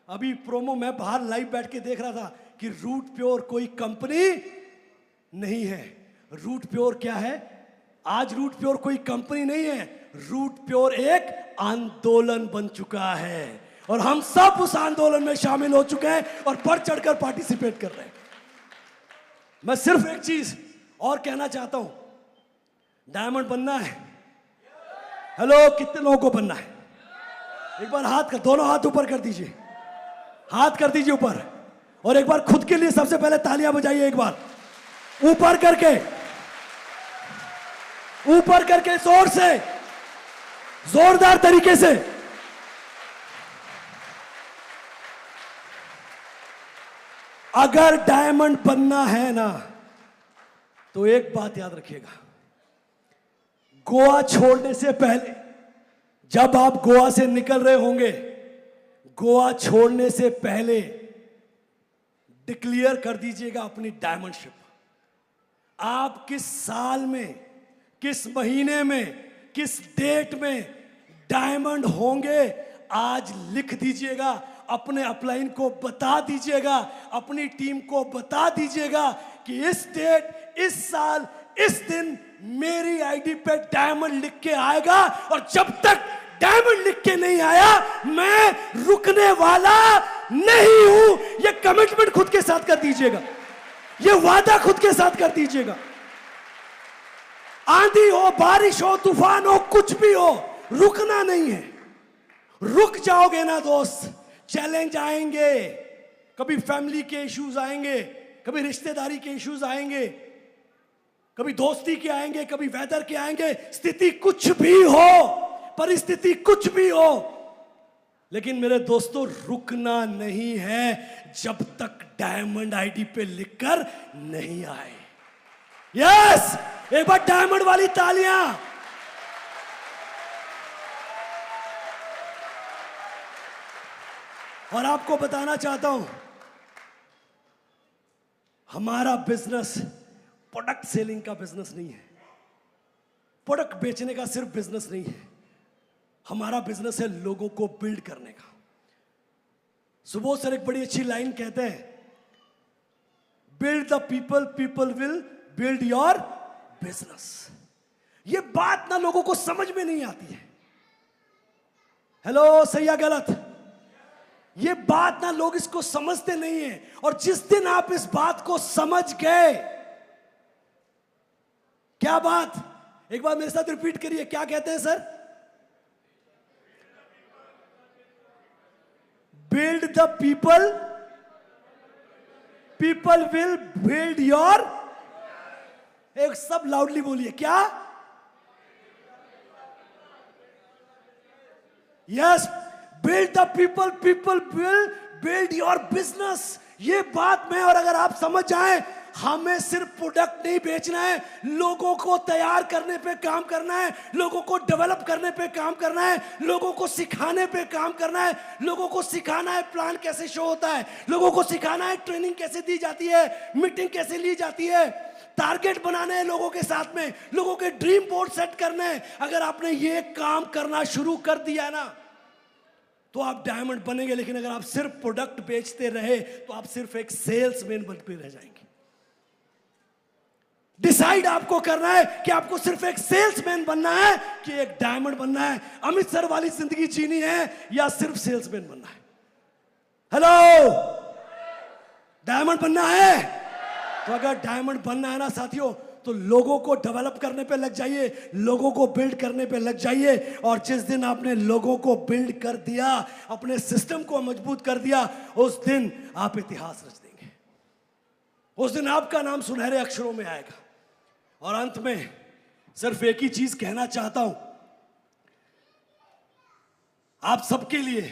Speaker 5: अभी प्रोमो में बाहर लाइव बैठ के देख रहा था कि रूट प्योर कोई कंपनी नहीं है। रूट प्योर क्या है? आज रूट प्योर कोई कंपनी नहीं है, रूट प्योर एक आंदोलन बन चुका है और हम सब उस आंदोलन में शामिल हो चुके हैं और बढ़ चढ़कर पार्टिसिपेट कर रहे हैं। मैं सिर्फ एक चीज और कहना चाहता हूं, डायमंड बनना है। हेलो, कितने लोगों को बनना है? एक बार हाथ कर, दोनों हाथ ऊपर कर दीजिए, हाथ कर दीजिए ऊपर, और एक बार खुद के लिए सबसे पहले तालियां बजाइए। एक बार ऊपर करके, ऊपर करके, जोर से, जोरदार तरीके से। अगर डायमंड बनना है ना, तो एक बात याद रखिएगा, गोवा छोड़ने से पहले, जब आप गोवा से निकल रहे होंगे, गोवा छोड़ने से पहले डिक्लेयर कर दीजिएगा अपनी डायमंडशिप। आप किस साल में, किस महीने में, किस डेट में डायमंड होंगे, आज लिख दीजिएगा। अपने अपलाइन को बता दीजिएगा, अपनी टीम को बता दीजिएगा कि इस डेट, इस साल, इस दिन मेरी आईडी पे डायमंड लिख के आएगा, और जब तक डायमंड लिख के नहीं आया मैं रुकने वाला नहीं हूं। ये कमिटमेंट खुद के साथ कर दीजिएगा, ये वादा खुद के साथ कर दीजिएगा। आंधी हो, बारिश हो, तूफान हो, कुछ भी हो, रुकना नहीं है। रुक जाओगे ना दोस्त, चैलेंज आएंगे, कभी फैमिली के इश्यूज आएंगे, कभी रिश्तेदारी के इश्यूज आएंगे, कभी दोस्ती के आएंगे, कभी वेदर के आएंगे, स्थिति कुछ भी हो, परिस्थिति कुछ भी हो, लेकिन मेरे दोस्तों रुकना नहीं है जब तक डायमंड आईडी पे लिखकर नहीं आए। यस, एक बार डायमंड वाली तालियां। और आपको बताना चाहता हूं, हमारा बिजनेस प्रोडक्ट सेलिंग का बिजनेस नहीं है, प्रोडक्ट बेचने का सिर्फ बिजनेस नहीं है। हमारा बिजनेस है लोगों को बिल्ड करने का। सुबोध सर एक बड़ी अच्छी लाइन कहते हैं, build the people, people will build your business. ये बात ना लोगों को समझ में नहीं आती है। हेलो, सही या गलत? ये बात ना लोग इसको समझते नहीं है, और जिस दिन आप इस बात को समझ गए, क्या बात, एक बार मेरे साथ रिपीट करिए, क्या कहते हैं sir? Build the people, people will build your. एक सब लाउडली बोलिए, क्या? Yes, build the people, people will build your business. ये बात में, और अगर आप समझ जाएं, हमें सिर्फ प्रोडक्ट नहीं बेचना है, लोगों को तैयार करने पे काम करना है, लोगों को डेवलप करने पे काम करना है, लोगों को सिखाने पे काम करना है, लोगों को सिखाना है प्लान कैसे शो होता है, लोगों को सिखाना है ट्रेनिंग कैसे दी जाती है, मीटिंग कैसे ली जाती है, टारगेट बनाने हैं लोगों के साथ में, लोगों के ड्रीम बोर्ड सेट करने हैं। अगर आपने ये काम करना शुरू कर दिया ना, तो आप डायमंड बनेंगे। लेकिन अगर आप सिर्फ प्रोडक्ट बेचते रहे तो आप सिर्फ एक सेल्समैन बन के रह जाएंगे। डिसाइड आपको करना है कि आपको सिर्फ एक सेल्समैन बनना है कि एक डायमंड बनना है, अमित सर वाली जिंदगी जीनी है, या सिर्फ सेल्समैन बनना है। हेलो, डायमंड बनना है? तो अगर डायमंड बनना है ना साथियों, तो लोगों को डेवलप करने पे लग जाइए, लोगों को बिल्ड करने पे लग जाइए। और जिस दिन आपने लोगों को बिल्ड कर दिया, अपने सिस्टम को मजबूत कर दिया, उस दिन आप इतिहास रच देंगे। उस दिन आपका नाम सुनहरे अक्षरों में आएगा। और अंत में सिर्फ एक ही चीज कहना चाहता हूं आप सबके लिए,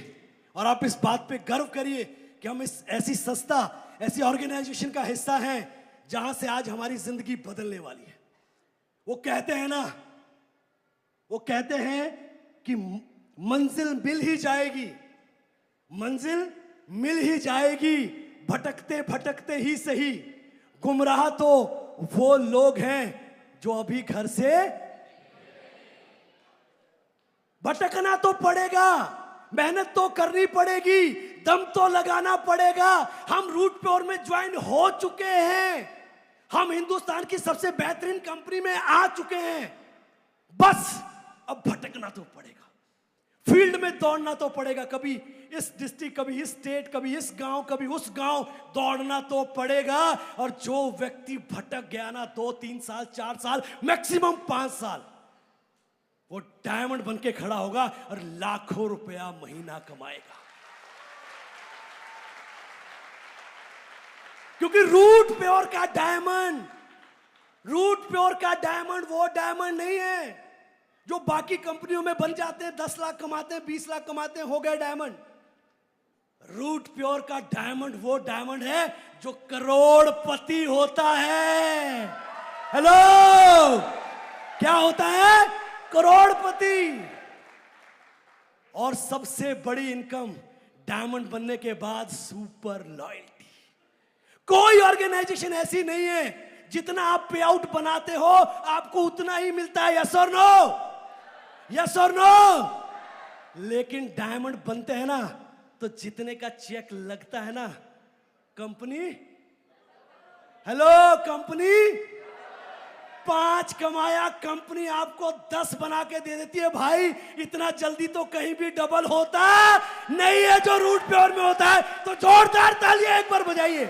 Speaker 5: और आप इस बात पे गर्व करिए कि हम इस ऐसी संस्था, ऐसी ऑर्गेनाइजेशन का हिस्सा हैं जहां से आज हमारी जिंदगी बदलने वाली है। वो कहते हैं ना, वो कहते हैं कि मंजिल मिल ही जाएगी, मंजिल मिल ही जाएगी, भटकते भटकते ही सही। गुमराह तो वो लोग हैं जो अभी घर से, भटकना तो पड़ेगा, मेहनत तो करनी पड़ेगी, दम तो लगाना पड़ेगा। हम रूट प्योर में ज्वाइन हो चुके हैं, हम हिंदुस्तान की सबसे बेहतरीन कंपनी में आ चुके हैं। बस अब भटकना तो पड़ेगा, फील्ड में दौड़ना तो पड़ेगा, कभी इस डिस्ट्रिक्ट, कभी इस स्टेट, कभी इस गांव, कभी उस गांव, दौड़ना तो पड़ेगा। और जो व्यक्ति भटक गया ना 2-3 साल, 4 साल, मैक्सिमम 5 साल, वो डायमंड बन के खड़ा होगा और लाखों रुपया महीना कमाएगा। क्योंकि रूट प्योर का डायमंड, रूट प्योर का डायमंड वो डायमंड नहीं है जो बाकी कंपनियों में बन जाते हैं, 10 लाख कमाते हैं, 20 लाख कमाते हैं, हो गए डायमंड। रूट प्योर का डायमंड वो डायमंड है जो करोड़पति होता है। हेलो, क्या होता है? करोड़पति। और सबसे बड़ी इनकम डायमंड बनने के बाद सुपर लॉयल्टी। कोई ऑर्गेनाइजेशन ऐसी नहीं है जितना आप पे आउट बनाते हो आपको उतना ही मिलता है। यस और नो? यस और नो? लेकिन डायमंड बनते हैं ना तो जितने का चेक लगता है ना, कंपनी, हेलो कंपनी, 5 कमाया कंपनी आपको 10 बना के दे देती है। भाई इतना जल्दी तो कहीं भी डबल होता नहीं है जो रूट प्योर में होता है। तो जोरदार तालियां एक बार बजाइए।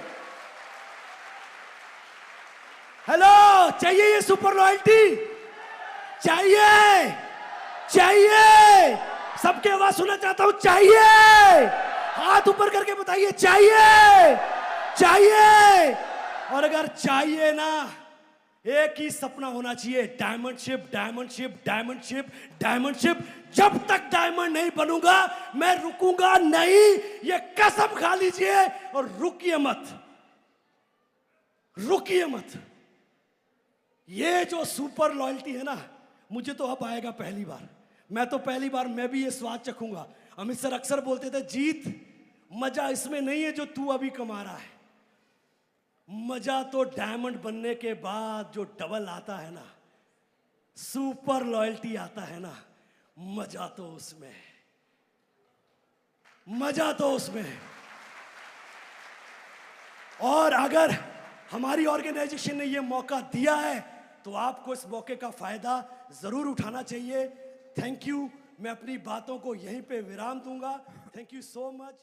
Speaker 5: हेलो, चाहिए ये सुपर लॉयल्टी? चाहिए? चाहिए? सबके आवाज सुनना चाहता हूं, चाहिए? हाथ ऊपर करके बताइए, चाहिए? चाहिए? और अगर चाहिए ना, एक ही सपना होना चाहिए, डायमंडशिप, डायमंडशिप, डायमंडशिप, डायमंडशिप। जब तक डायमंड नहीं बनूंगा मैं रुकूंगा नहीं, ये कसम खा लीजिए। और रुकिए मत, रुकिए मत। ये जो सुपर लॉयल्टी है ना, मुझे तो अब आएगा पहली बार। मैं तो पहली बार मैं भी ये स्वाद चखूंगा। अमित सर अक्सर बोलते थे, जीत मजा इसमें नहीं है जो तू अभी कमा रहा है, मजा तो डायमंड बनने के बाद जो डबल आता है ना, सुपर लॉयल्टी आता है ना, मजा तो उसमें है, मजा तो उसमें है। और अगर हमारी ऑर्गेनाइजेशन ने ये मौका दिया है तो आपको इस मौके का फायदा जरूर उठाना चाहिए। Thank you. मैं अपनी बातों को यहीं पे विराम दूंगा। Thank you so much.